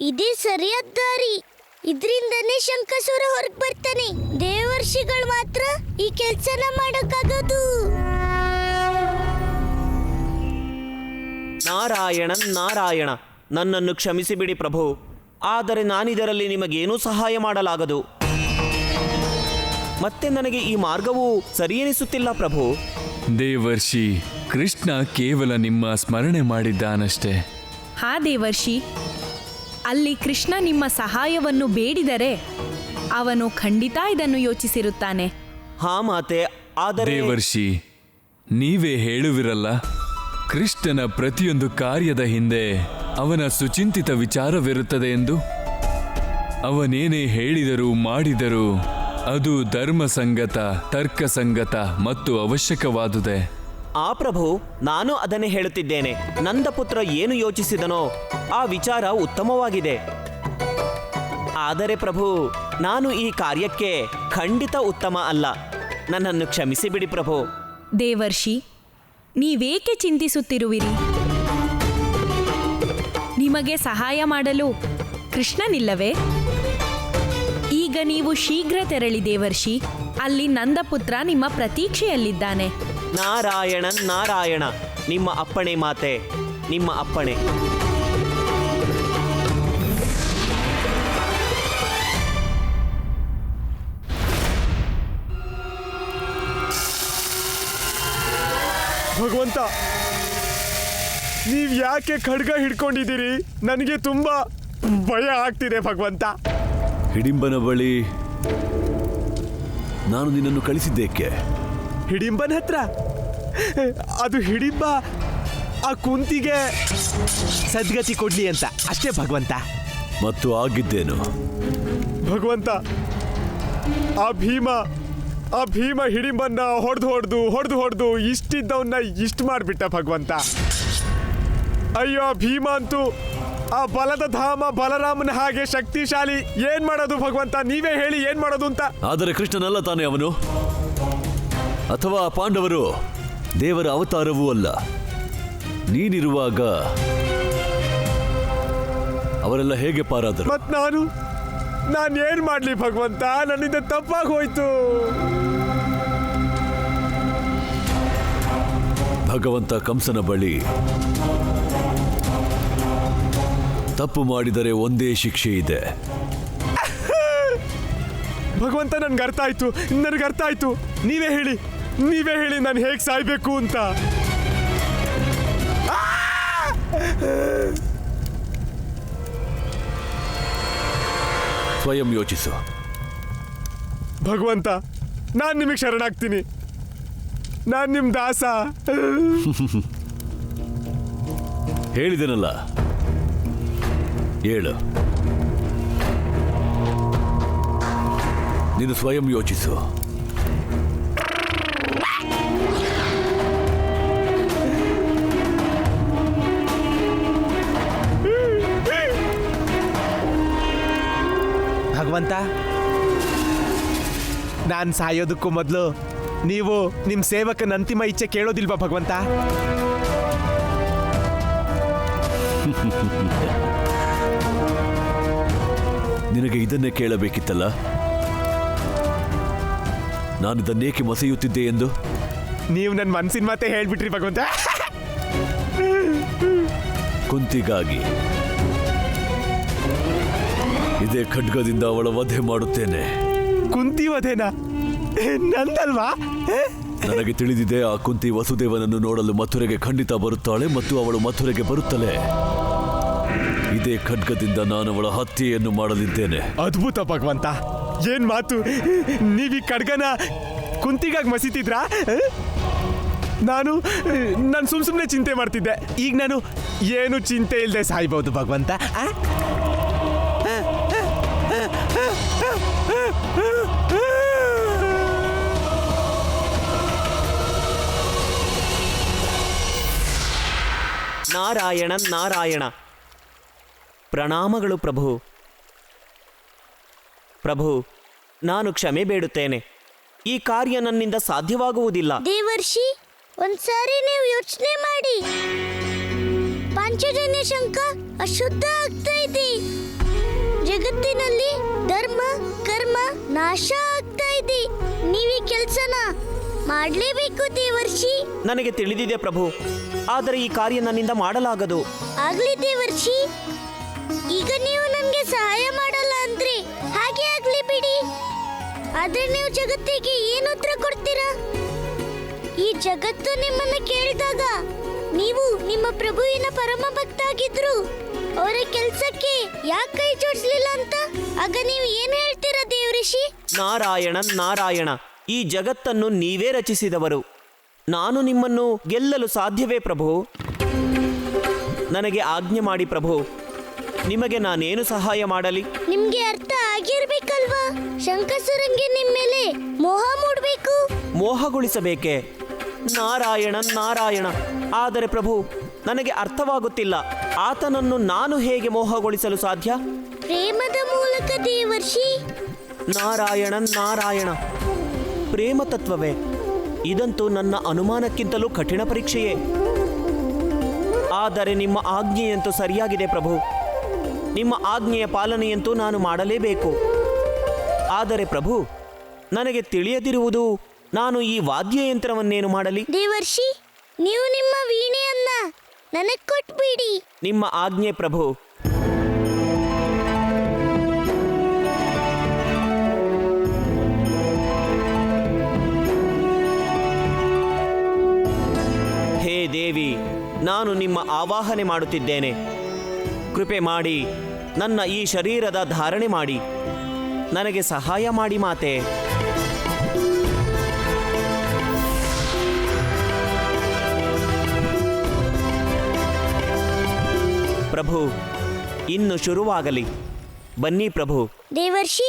ಇದೇ ಸರಿಯಾದ ದಾರಿ. ಇದ್ರಿಂದನೇ ಶಂಕಸುರ ಹೊರಗ್ ಬರ್ತಾನೆ. ದೇವರ್ಷಿಗಳು ಮಾತ್ರ ಈ ಕೆಲ್ಸನ ಮಾಡಕ್ಕಾಗೋದು. ನಾರಾಯಣ ನಾರಾಯಣ, ನನ್ನನ್ನು ಕ್ಷಮಿಸಿಬಿಡಿ ಪ್ರಭು, ಆದರೆ ನಾನಿದರಲ್ಲಿ ನಿಮಗೇನೂ ಸಹಾಯ ಮಾಡಲಾಗದು. ಮತ್ತೆ ನನಗೆ ಈ ಮಾರ್ಗವು ಸರಿಯೆನಿಸುತ್ತಿಲ್ಲ ಪ್ರಭು. ದೇವರ್ಷಿ, ಕೃಷ್ಣ ಕೇವಲ ನಿಮ್ಮ ಸ್ಮರಣೆ ಮಾಡಿದ್ದಾನಷ್ಟೇ. ಹಾ ದೇವರ್ಷಿ, ಅಲ್ಲಿ ಕೃಷ್ಣ ನಿಮ್ಮ ಸಹಾಯವನ್ನು ಬೇಡಿದರೆ ಅವನು ಖಂಡಿತ ಇದನ್ನು ಯೋಚಿಸಿರುತ್ತಾನೆ. ಹಾ ಮಾತೆ, ಆದರೆ ದೇವರ್ಷಿ, ನೀವೇ ಹೇಳುವಿರಲ್ಲ, ಕೃಷ್ಣನ ಪ್ರತಿಯೊಂದು ಕಾರ್ಯದ ಹಿಂದೆ ಅವನ ಸುಚಿಂತಿತ ವಿಚಾರವಿರುತ್ತದೆ ಎಂದು. ಅವನೇನೇ ಹೇಳಿದರೂ ಮಾಡಿದರೂ ಅದು ಧರ್ಮಸಂಗತ, ತರ್ಕಸಂಗತ ಮತ್ತು ಅವಶ್ಯಕವಾದುದೇ. ಆ ಪ್ರಭು, ನಾನು ಅದನ್ನೇ ಹೇಳುತ್ತಿದ್ದೇನೆ. ನಂದಪುತ್ರ ಏನು ಯೋಚಿಸಿದನೋ ಆ ವಿಚಾರ ಉತ್ತಮವಾಗಿದೆ. ಆದರೆ ಪ್ರಭು, ನಾನು ಈ ಕಾರ್ಯಕ್ಕೆ ಖಂಡಿತ ಉತ್ತಮ ಅಲ್ಲ. ನನ್ನನ್ನು ಕ್ಷಮಿಸಿಬಿಡಿ ಪ್ರಭು. ದೇವರ್ಷಿ, ನೀವೇಕೆ ಚಿಂತಿಸುತ್ತಿರುವಿರಿ? ನಿಮಗೆ ಸಹಾಯ ಮಾಡಲು ಕೃಷ್ಣನಿಲ್ಲವೇ? ಈಗ ನೀವು ಶೀಘ್ರ ತೆರಳಿ ದೇವರ್ಷಿ, ಅಲ್ಲಿ ನಂದಪುತ್ರ ನಿಮ್ಮ ಪ್ರತೀಕ್ಷೆಯಲ್ಲಿದ್ದಾನೆ. ನಾರಾಯಣ ನಾರಾಯಣ, ನಿಮ್ಮ ಅಪ್ಪಣೆ ಮಾತೆ, ನಿಮ್ಮ ಅಪ್ಪಣೆ. ಭಗವಂತ, ನೀವ್ ಯಾಕೆ ಖಡ್ಗ ಹಿಡ್ಕೊಂಡಿದ್ದೀರಿ? ನನಗೆ ತುಂಬಾ ಭಯ ಆಗ್ತಿದೆ ಭಗವಂತ. ಹಿಡಿಂಬನ ಬಳಿ ನಾನು ನಿನ್ನನ್ನು ಕಳಿಸಿದ್ದೇಕೆ? ಹಿಡಿಂಬನ ಹತ್ರ? ಅದು ಹಿಡಿಂಬ ಆ ಕುಂತಿಗೆ ಸದ್ಗತಿ ಕೊಡ್ಲಿ ಅಂತ ಅಷ್ಟೇ ಭಗವಂತ. ಮತ್ತು ಆಗಿದ್ದೇನು? ಭಗವಂತ, ಆ ಭೀಮ ಹಿಡಿಂಬನ್ನ ಹೊಡೆದು ಇಷ್ಟಿದ್ದವನ್ನ ಇಷ್ಟು ಮಾಡಿಬಿಟ್ಟ ಭಗವಂತ. ಅಯ್ಯೋ, ಭೀಮ ಅಂತೂ ಆ ಬಲದ ಧಾಮ ಬಲರಾಮನ ಹಾಗೆ ಶಕ್ತಿಶಾಲಿ. ಏನ್ ಮಾಡೋದು ಭಗವಂತ, ನೀವೇ ಹೇಳಿ ಏನ್ ಮಾಡೋದು ಅಂತ. ಆದರೆ ಕೃಷ್ಣನಲ್ಲ ತಾನೇ ಅವನು? ಅಥವಾ ಪಾಂಡವರು ದೇವರ ಅವತಾರವೂ ಅಲ್ಲ. ನೀನಿರುವಾಗ ಅವರೆಲ್ಲ ಹೇಗೆ ಪಾರಾದರು? ಮತ್ ನಾನು ಏನ್ ಮಾಡ್ಲಿ ಭಗವಂತ? ನನ್ನಿಂದ ತಪ್ಪಾಗಿ ಹೋಯ್ತು. ಭಗವಂತ ಕಂಸನ ಬಳಿ ತಪ್ಪು ಮಾಡಿದರೆ ಒಂದೇ ಶಿಕ್ಷೆ ಇದೆ. ಭಗವಂತ, ನನ್ಗೆ ಅರ್ಥ ಆಯ್ತು. ನೀವೇ ಹೇಳಿ ನಾನು ಹೇಗೆ ಸಾಯ್ಬೇಕು ಅಂತ. ಸ್ವಯಂ ಯೋಚಿಸು. ಭಗವಂತ, ನಾನು ನಿಮಗೆ ಶರಣಾಗ್ತೀನಿ. ನಾನು ನಿಮ್ ದಾಸ. ಹೇಳಿದೆನಲ್ಲ, ಹೇಳು. ನೀನು ಸ್ವಯಂ ಯೋಚಿಸು. ಭಗವಂತ, ನಾನು ಸಾಯೋದಕ್ಕೂ ಮೊದಲು ನೀವು ನಿಮ್ಮ ಸೇವಕನ ಅಂತಿಮ ಇಚ್ಛೆ ಕೇಳೋದಿಲ್ವಾ ಭಗವಂತ? ನಿನಗೆ ಇದನ್ನೇ ಕೇಳಬೇಕಿತ್ತಲ್ಲ, ನಾನಿದನ್ನೇಕೆ ಮಸೆಯುತ್ತಿದ್ದೆ ಎಂದು. ನೀವು ನನ್ನ ಮನಸ್ಸಿನ ಮಾತೆ ಹೇಳ್ಬಿಟ್ರಿ ಭಗವಂತ. ಕುಂತಿಗಾಗಿ ಇದೇ ಖಡ್ಗದಿಂದ ಅವಳ ವಧೆ ಮಾಡುತ್ತೇನೆ. ಕುಂತಿ ವಧೆನಾ? ನಂದಲ್ವಾ? ನನಗೆ ತಿಳಿದಿದೆ, ಆ ಕುಂತಿ ವಸುದೇವನನ್ನು ನೋಡಲು ಮಥುರೆಗೆ ಖಂಡಿತ ಬರುತ್ತಾಳೆ ಮತ್ತು ಅವಳು ಮಥುರೆಗೆ ಬರುತ್ತಲೇ ಇದೇ ಖಡ್ಗದಿಂದ ನಾನು ಅವಳ ಹತ್ಯೆಯನ್ನು ಮಾಡಲಿದ್ದೇನೆ. ಅದ್ಭುತ ಭಗವಂತ, ಏನ್ ಮಾತು! ನೀವೀ ಖಡ್ಗನ ಕುಂತಿಗಾಗಿ ಮಸೀತಿದ್ರಾ? ನಾನು ಸುಮ್ಮನೆ ಚಿಂತೆ ಮಾಡ್ತಿದ್ದೆ. ಈಗ ನಾನು ಏನು ಚಿಂತೆ ಇಲ್ಲದೆ ಸಾಯ್ಬಹುದು ಭಗವಂತ. ನಾರಾಯಣ ನಾರಾಯಣ, ಪ್ರಣಾಮಗಳು ಪ್ರಭು. ಪ್ರಭು, ನಾನು ಕ್ಷಮೆ ಬೇಡುತ್ತೇನೆ. ಈ ಕಾರ್ಯ ನನ್ನಿಂದ ಸಾಧ್ಯವಾಗುವುದಿಲ್ಲ. ದೇವರ್ಷಿ, ಒಂದ್ಸಾರಿ ನೀವು ಯೋಚನೆ ಮಾಡಿ. ಪಾಂಚಜನ್ಯ ಶಂಕ ಅಶುದ್ಧ ಆಗ್ತಾ ಇದೆ. ಜಗತ್ತಿನಲ್ಲಿ ಧರ್ಮ ಕರ್ಮ ನಾಶ ಆಗ್ತಾ ಇದೆ. ನೀವೀ ಕೆಲ್ಸನ ಮಾಡ್ಲೇಬೇಕು ದೇವರ್ಷಿ. ನನಗೆ ತಿಳಿದಿದೆ ಪ್ರಭು, ಆದರೆ ಈ ಕಾರ್ಯ ನನ್ನಿಂದ ಮಾಡಲಾಗದು. ಆಗ್ಲಿ ದೇವರ್ಷಿ, ಈಗ ನೀವು ನನ್ಗೆ ಸಹಾಯ ಮಾಡಲ್ಲ ಅಂದ್ರೆ ಹಾಗೆ ಆಗ್ಲಿ ಬಿಡಿ. ಆದ್ರೆ ನೀವು ಜಗತ್ತಿಗೆ ಏನು ಉತ್ತರ ಕೊಡ್ತೀರಾ? ಈ ಜಗತ್ತು ನಿಮ್ಮನ್ನ ಕೇಳಿದಾಗ ನೀವು ನಿಮ್ಮ ಪ್ರಭುವಿನ ಪರಮ ಭಕ್ತ ಆಗಿದ್ರು, ಅವರ ಕೆಲ್ಸಕ್ಕೆ ಯಾಕೆ ಕೈ ಜೋಡಿಸ್ಲಿಲ್ಲ ಅಂತ ಆಗ ನೀವು ಏನ್ ಹೇಳ್ತೀರಾ ದೇವಋಷಿ? ನಾರಾಯಣ ನಾರಾಯಣ, ಈ ಜಗತ್ತನ್ನು ನೀವೇ ರಚಿಸಿದವರು. ನಾನು ನಿಮ್ಮನ್ನು ಗೆಲ್ಲಲು ಸಾಧ್ಯವೇ ಪ್ರಭು? ನನಗೆ ಆಜ್ಞೆ ಮಾಡಿ ಪ್ರಭು, ನಿಮಗೆ ನಾನೇನು ಸಹಾಯ ಮಾಡಲಿ? ನಿಮ್ಗೆ ಅರ್ಥ ಆಗಿರ್ಬೇಕಲ್ವಾ? ಶಂಕಸುರಂಗೆ ನಿಮ್ ಮೇಲೆ ಮೋಹ ಮೂಡ್ಬೇಕು. ಮೋಹಗೊಳಿಸಬೇಕೆ? ನಾರಾಯಣ ನಾರಾಯಣ, ಆದರೆ ಪ್ರಭು ನನಗೆ ಅರ್ಥವಾಗುತ್ತಿಲ್ಲ. ಆತನನ್ನು ನಾನು ಹೇಗೆ ಮೋಹಗೊಳಿಸಲು ಸಾಧ್ಯ? ಪ್ರೇಮದ ಮೂಲಕ ದೇವರ್ಷಿ. ನಾರಾಯಣ ನಾರಾಯಣ, ಪ್ರೇಮ ತತ್ವವೇ? ಇದಂತೂ ನನ್ನ ಅನುಮಾನಕ್ಕಿಂತಲೂ ಕಠಿಣ ಪರೀಕ್ಷೆಯೇ. ಆದರೆ ನಿಮ್ಮ ಆಜ್ಞೆಯಂತೂ ಸರಿಯಾಗಿದೆ ಪ್ರಭು. ನಿಮ್ಮ ಆಜ್ಞೆಯ ಪಾಲನೆಯಂತೂ ನಾನು ಮಾಡಲೇಬೇಕು. ಆದರೆ ಪ್ರಭು, ನನಗೆ ತಿಳಿಯದಿರುವುದು, ನಾನು ಈ ವಾದ್ಯಯಂತ್ರವನ್ನೇನು ಮಾಡಲಿ? ದೇವರ್ಷಿ, ನೀವು ನಿಮ್ಮ ವೀಣೆಯನ್ನ ನನಗ್ ಕೊಟ್ಬಿಡಿ. ನಿಮ್ಮ ಆಜ್ಞೆ ಪ್ರಭು. ಹೇ ದೇವಿ, ನಾನು ನಿಮ್ಮ ಆವಾಹನೆ ಮಾಡುತ್ತಿದ್ದೇನೆ. ಕೃಪೆ ಮಾಡಿ ನನ್ನ ಈ ಶರೀರದ ಧಾರಣೆ ಮಾಡಿ ನನಗೆ ಸಹಾಯ ಮಾಡಿ ಮಾತೆ. ಪ್ರಭು, ಇನ್ನು ಶುರುವಾಗಲಿ. ಬನ್ನಿ ಪ್ರಭು. ದೇವರ್ಷಿ,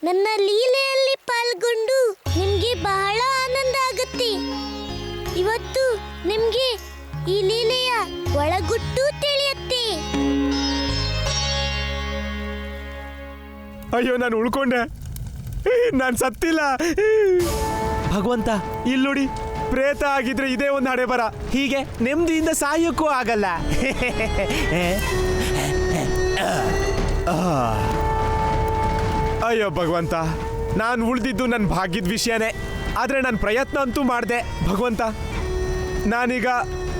ನನ್ನ ಲೀಲೆಯಲ್ಲಿ ಪಾಲ್ಗೊಂಡು ನಿಮ್ಗೆ ಬಹಳ ಆನಂದ ಆಗುತ್ತೆ. ಇವತ್ತು ನಿಮ್ಗೆ ಈ ಲೀಲೆಯ ಒಳಗುಟ್ಟು ತಿಳಿಯುತ್ತೆ. ಅಯ್ಯೋ, ನಾನು ಉಳ್ಕೊಂಡೆ, ನಾನು ಸತ್ತಿಲ್ಲ. ಭಗವಂತ, ಇಲ್ಲಿ ನೋಡಿ, ಪ್ರೇತ ಆಗಿದ್ರೆ ಇದೇ ಒಂದು ಹಣೆ ಬರ. ಹೀಗೆ ನೆಮ್ಮದಿಯಿಂದ ಸಾಯೋಕ್ಕೂ ಆಗಲ್ಲ. ಅಯ್ಯೋ ಭಗವಂತ, ನಾನು ಉಳಿದಿದ್ದು ನನ್ನ ಭಾಗ್ಯದ ವಿಷಯನೇ. ಆದರೆ ನನ್ನ ಪ್ರಯತ್ನ ಅಂತೂ ಮಾಡಿದೆ ಭಗವಂತ. ನಾನೀಗ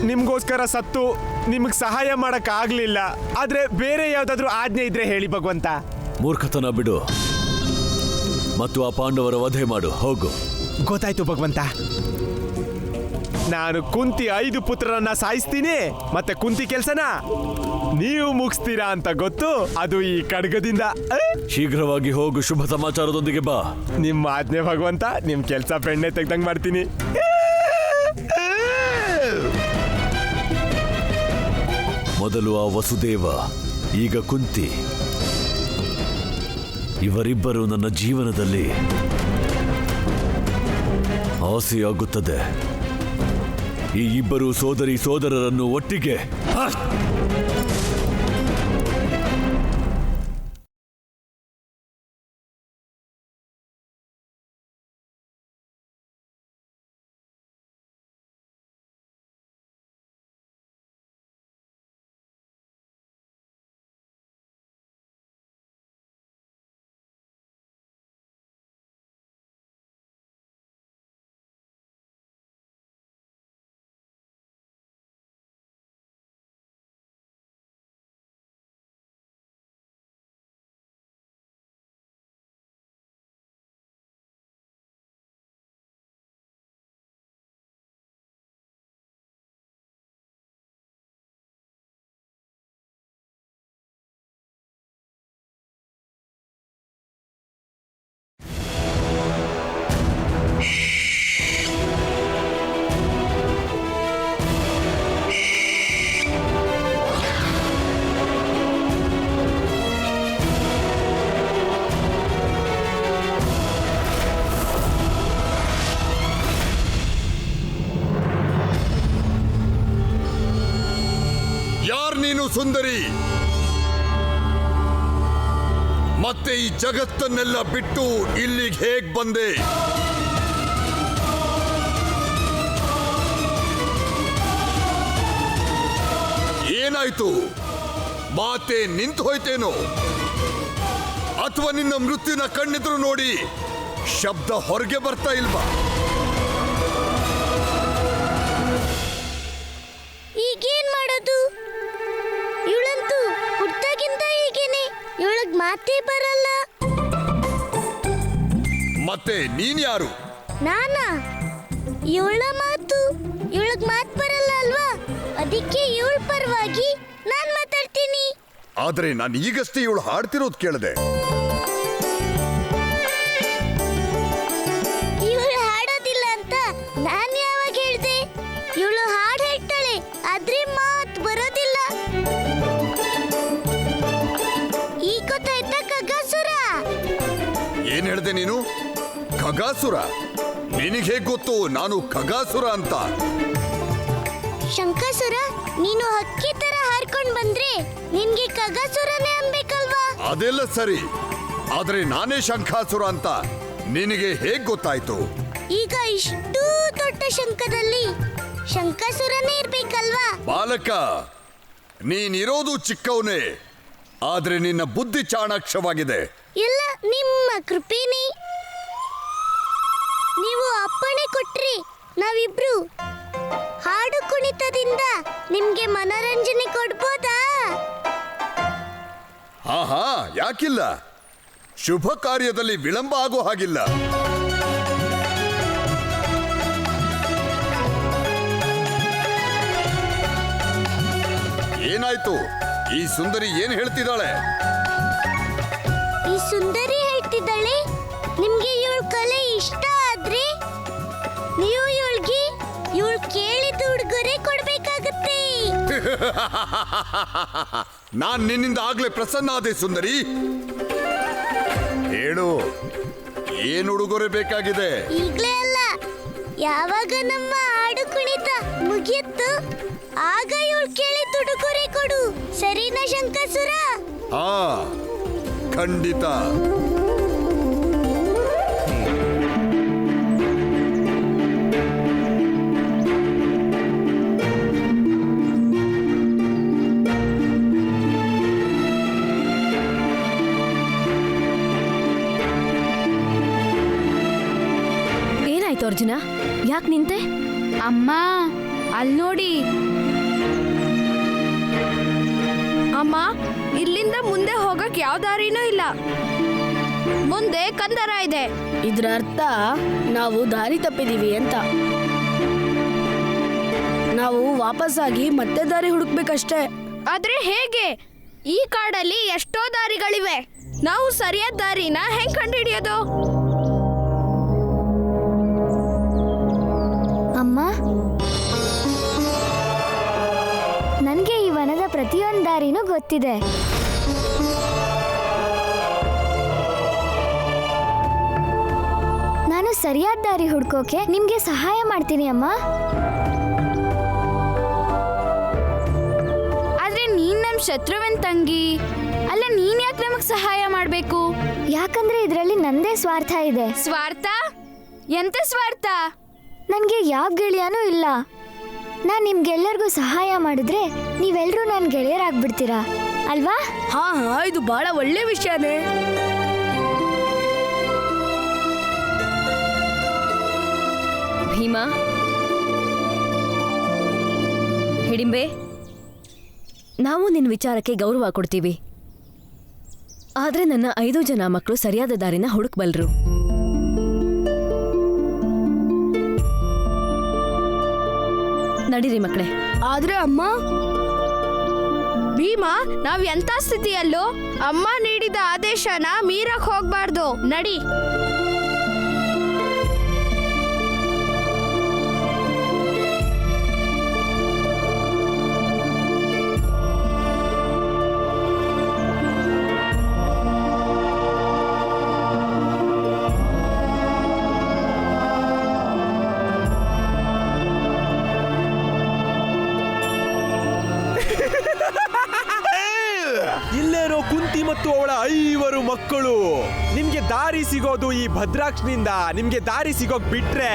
ನಿಮಗೋಸ್ಕರ ಸತ್ತು ನಿಮಗೆ ಸಹಾಯ ಮಾಡೋಕ್ಕಾಗಲಿಲ್ಲ. ಆದರೆ ಬೇರೆ ಯಾವುದಾದ್ರೂ ಆಜ್ಞೆ ಇದ್ರೆ ಹೇಳಿ ಭಗವಂತ. ಮೂರ್ಖತನ ಬಿಡು ಮತ್ತು ಆ ಪಾಂಡವರ ವಧೆ ಮಾಡು, ಹೋಗು. ಗೊತ್ತಾಯ್ತು ಭಗವಂತ. ನಾನು ಕುಂತಿ 5 ಪುತ್ರರನ್ನ ಸಾಯಿಸ್ತೀನಿ, ಮತ್ತೆ ಕುಂತಿ ಕೆಲ್ಸನ ನೀವು ಮುಗಿಸ್ತೀರಾ ಅಂತ ಗೊತ್ತು. ಅದು ಈ ಖಡ್ಗದಿಂದ. ಶೀಘ್ರವಾಗಿ ಹೋಗು, ಶುಭ ಸಮಾಚಾರದೊಂದಿಗೆ ಬಾ. ನಿಮ್ಮ ಆಜ್ಞೆ ಭಗವಂತ. ನಿಮ್ ಕೆಲ್ಸ ಬೆಣ್ಣೆ ತೆಗ್ದಂಗ್ ಮಾಡ್ತೀನಿ. ಮೊದಲು ಆ ವಸುದೇವ, ಈಗ ಕುಂತಿ. ಇವರಿಬ್ಬರು ನನ್ನ ಜೀವನದಲ್ಲಿ ಆಸೆಯಾಗುತ್ತದೆ. ಈ ಇಬ್ಬರು ಸೋದರಿ ಸೋದರರನ್ನು ಒಟ್ಟಿಗೆ ನೀನು ಸುಂದರಿ, ಮತ್ತೆ ಈ ಜಗತ್ತನ್ನೆಲ್ಲ ಬಿಟ್ಟು ಇಲ್ಲಿಗೆ ಹೇಗ್ ಬಂದೆ? ಏನಾಯ್ತು? ಮಾತೆ ನಿಂತು ಹೋಯ್ತೇನೋ? ಅಥವಾ ನಿನ್ನ ಮೃತ್ಯುನ ಕಣ್ಣೆದುರು ನೋಡಿ ಶಬ್ದ ಹೊರಗೆ ಬರ್ತಾ ಇಲ್ವಾ? ಈಗೇನ್ ಮಾಡೋದು? ಇವಳಂತೂ ಹುಟ್ಟಾಗಿಂದ ಹೀಗೇನೆ, ಇವಳಗ್ ಮಾತೇ ಬರಲ್ಲ. ಮತ್ತೆ ನೀನ್ ಯಾರು? ನಾನಾ? ಇವಳ ಮಾತು, ಇವಳಗ್ ಮಾತ್ ಬರಲ್ಲ ಅಲ್ವಾ? ಅದಕ್ಕೆ ಇವಳ ಪರವಾಗಿ ನಾನ್ ಮಾತಾಡ್ತೀನಿ. ಆದ್ರೆ ನಾನು ಈಗಷ್ಟೇ ಇವಳು ಹಾಡ್ತಿರೋದು ಕೇಳಿದೆ. ಇವಳು ಹಾಡೋದಿಲ್ಲ ಅಂತ ನಾನ್ ಯಾವಾಗ ಹೇಳ್ದೆ? ಇವಳು ಹಾಡ್ ಹೇಳ್ತಾಳೆ, ಆದ್ರೆ ಮಾತ್ ಬರೋದಿಲ್ಲ. ಈಗ ಗೊತ್ತಾಯ್ತಾ ಖಗಾಸುರ? ಏನ್ ಹೇಳ್ದೆ ನೀನು? ಖಗಾಸುರ? ನಿನಗೆ ಹೇಗ್ ಗೊತ್ತು ನಾನು ಖಗಾಸುರ ಅಂತ? ಶಂಕಾಸುರ, ನೀನು ಹಕ್ಕಿ ತರ ಹಾರ್ಕೊಂಡ್ ಬಂದ್ರೆ ನಿನ್ಗೆ ಖಗಾಸುರನೇ ಅನ್ಬೇಕಲ್ವಾ? ಅದೆಲ್ಲ ಸರಿ, ಆದ್ರೆ ನಾನೇ ಶಂಖಾಸುರ ಅಂತ ನಿನಗೆ ಹೇಗ್ ಗೊತ್ತಾಯ್ತು? ಈಗ ಇಷ್ಟು ದೊಡ್ಡ ಶಂಖದಲ್ಲಿ ಶಂಕಾಸುರನೇ ಇರ್ಬೇಕಲ್ವಾ? ಬಾಲಕ, ನೀನಿರೋದು ಚಿಕ್ಕವನೇ, ಆದ್ರೆ ನಿನ್ನ ಬುದ್ಧಿ ಚಾಣಾಕ್ಷವಾಗಿದೆ. ಇಲ್ಲ, ನಿಮ್ಮ ಕೃಪೆನೇ. ನೀವು ಅಪ್ಪಣೆ ಕೊಟ್ರಿ ನಾವಿಬ್ರು ಹಾಡು ಕುಣಿತದಿಂದ ನಿಮ್ಗೆ ಮನೋರಂಜನೆ ಕೊಡ್ಬೋದಾ? ಆಹಾ, ಯಾಕಿಲ್ಲ? ಶುಭ ಕಾರ್ಯದಲ್ಲಿ ವಿಳಂಬ ಆಗೋ ಹಾಗಿಲ್ಲ. ಏನಾಯ್ತು? ಈ ಸುಂದರಿ ಏನ್ ಹೇಳ್ತಿದ್ದಾಳೆ? ಈ ಸುಂದರಿ ಹೇಳ್ತಿದ್ದಾಳೆ, ನಿಮ್ಗೆ ಇವಳ ಕಲೆ ಇಷ್ಟ ಆದ್ರೆ ನೀವು ಇವಳಿಗೆ ಇವಳು ಕೇಳಿದ ಉಡುಗೊರೆ ಕೊಡ್ಬೇಕಾಗತ್ತೆ. ನಾನ್ ನಿನ್ನಿಂದ ಆಗ್ಲೇ ಪ್ರಸನ್ನ ಆದೆ ಸುಂದರಿ. ಹೇಳು, ಏನ್ ಉಡುಗೊರೆ ಬೇಕಾಗಿದೆ? ಈಗ್ಲೇ ಅಲ್ಲ, ಯಾವಾಗ ನಮ್ಮ ಹಾಡು ಕುಣಿತ ಮುಗಿಯುತ್ತೋ ಆಗ ಇವಳು ಕೇಳಿದ ಉಡುಗೊರೆ ಕೊಡು, ಸರಿನಾ ಶಂಕಾಸುರ? ಹಾ, ಖಂಡಿತ. ಏನಾಯ್ತು ಅರ್ಜುನ, ಯಾಕೆ ನಿಂತೆ? ಅಮ್ಮ, ಅಲ್ಲಿ ನೋಡಿ. ಅಮ್ಮ, ಇಲ್ಲಿಂದ ಮುಂದೆ ಹೋಗಕ್ ಯಾವ ದಾರಿನೂ ಇಲ್ಲ. ಮುಂದೆ ಕಂದರ ಇದೆ. ಇದ್ರ ಅರ್ಥ ನಾವು ದಾರಿ ತಪ್ಪಿದೀವಿ ಅಂತ. ನಾವು ವಾಪಸ್ಸಾಗಿ ಮತ್ತೆ ದಾರಿ ಹುಡುಕ್ಬೇಕಷ್ಟೇ. ಆದ್ರೆ ಹೇಗೆ? ಈ ಕಾಡಲ್ಲಿ ಎಷ್ಟೋ ದಾರಿಗಳಿವೆ. ನಾವು ಸರಿಯಾದ ದಾರಿನ ಹೆಂಗ್ ಕಂಡುಹಿಡಿಯೋದು? ಅಮ್ಮ, ನನಗೆ ಈ ವನದ ಪ್ರತಿಯೊಂದು ದಾರಿನೂ ಗೊತ್ತಿದೆ. ನಾನು ಸರಿಯಾದ ದಾರಿ ಹುಡ್ಕೋಕೆ ನಿಮ್ಗೆ ಸಹಾಯ ಮಾಡ್ತೀನಿ ಅಮ್ಮ. ಆದ್ರೆ ನೀನ್ ನಮ್ ಶತ್ರುವಿನ ತಂಗಿ ಅಲ್ಲ, ನೀನ್ ಯಾಕೆ ನಮಗ್ ಸಹಾಯ ಮಾಡ್ಬೇಕು? ಯಾಕಂದ್ರೆ ಇದರಲ್ಲಿ ನಂದೇ ಸ್ವಾರ್ಥ ಇದೆ. ಸ್ವಾರ್ಥ? ಎಂತ ಸ್ವಾರ್ಥ? ನನಗೆ ಯಾವ ಗೆಳೆಯನೂ ಇಲ್ಲ. ನಾನು ನಿಮ್ಗೆಲ್ಲರಿಗೂ ಸಹಾಯ ಮಾಡಿದ್ರೆ ನೀವೆಲ್ಲರೂ ನನ್ನ ಗೆಳೆಯರಾಗ್ಬಿಡ್ತೀರಾ ಅಲ್ವಾ? ಹಾ ಹಾ, ಇದು ಬಹಳ ಒಳ್ಳೆ ವಿಷಯನೇ. ಭೀಮಾ, ಹಿಡಿಂಬೆ, ನಾವು ನಿನ್ನ ವಿಚಾರಕ್ಕೆ ಗೌರವ ಕೊಡ್ತೀವಿ. ಆದ್ರೆ ನನ್ನ 5 ಜನ ಮಕ್ಕಳು ಸರಿಯಾದ ದಾರಿನ ಹುಡುಕ್ಬಲ್ರು. ನಡೀರಿ ಮಕ್ಕಳೇ. ಆದ್ರೆ ಅಮ್ಮ, ಭೀಮಾ, ನಾವ್ ಎಂತ ಸ್ಥಿತಿಯಲ್ಲೂ ಅಮ್ಮ ನೀಡಿದ ಆದೇಶನ ಮೀರಕ್ ಹೋಗ್ಬಾರ್ದು. ನಡಿ. ಇಲ್ಲೇನೋ ಕುಂತಿ ಮತ್ತು ಅವಳ 5 ಮಕ್ಕಳು. ನಿಮ್ಗೆ ದಾರಿ ಸಿಗೋದು ಈ ಭದ್ರಾಕ್ಷನಿಂದ. ನಿಮ್ಗೆ ದಾರಿ ಸಿಗೋಕ್ ಬಿಟ್ರೆ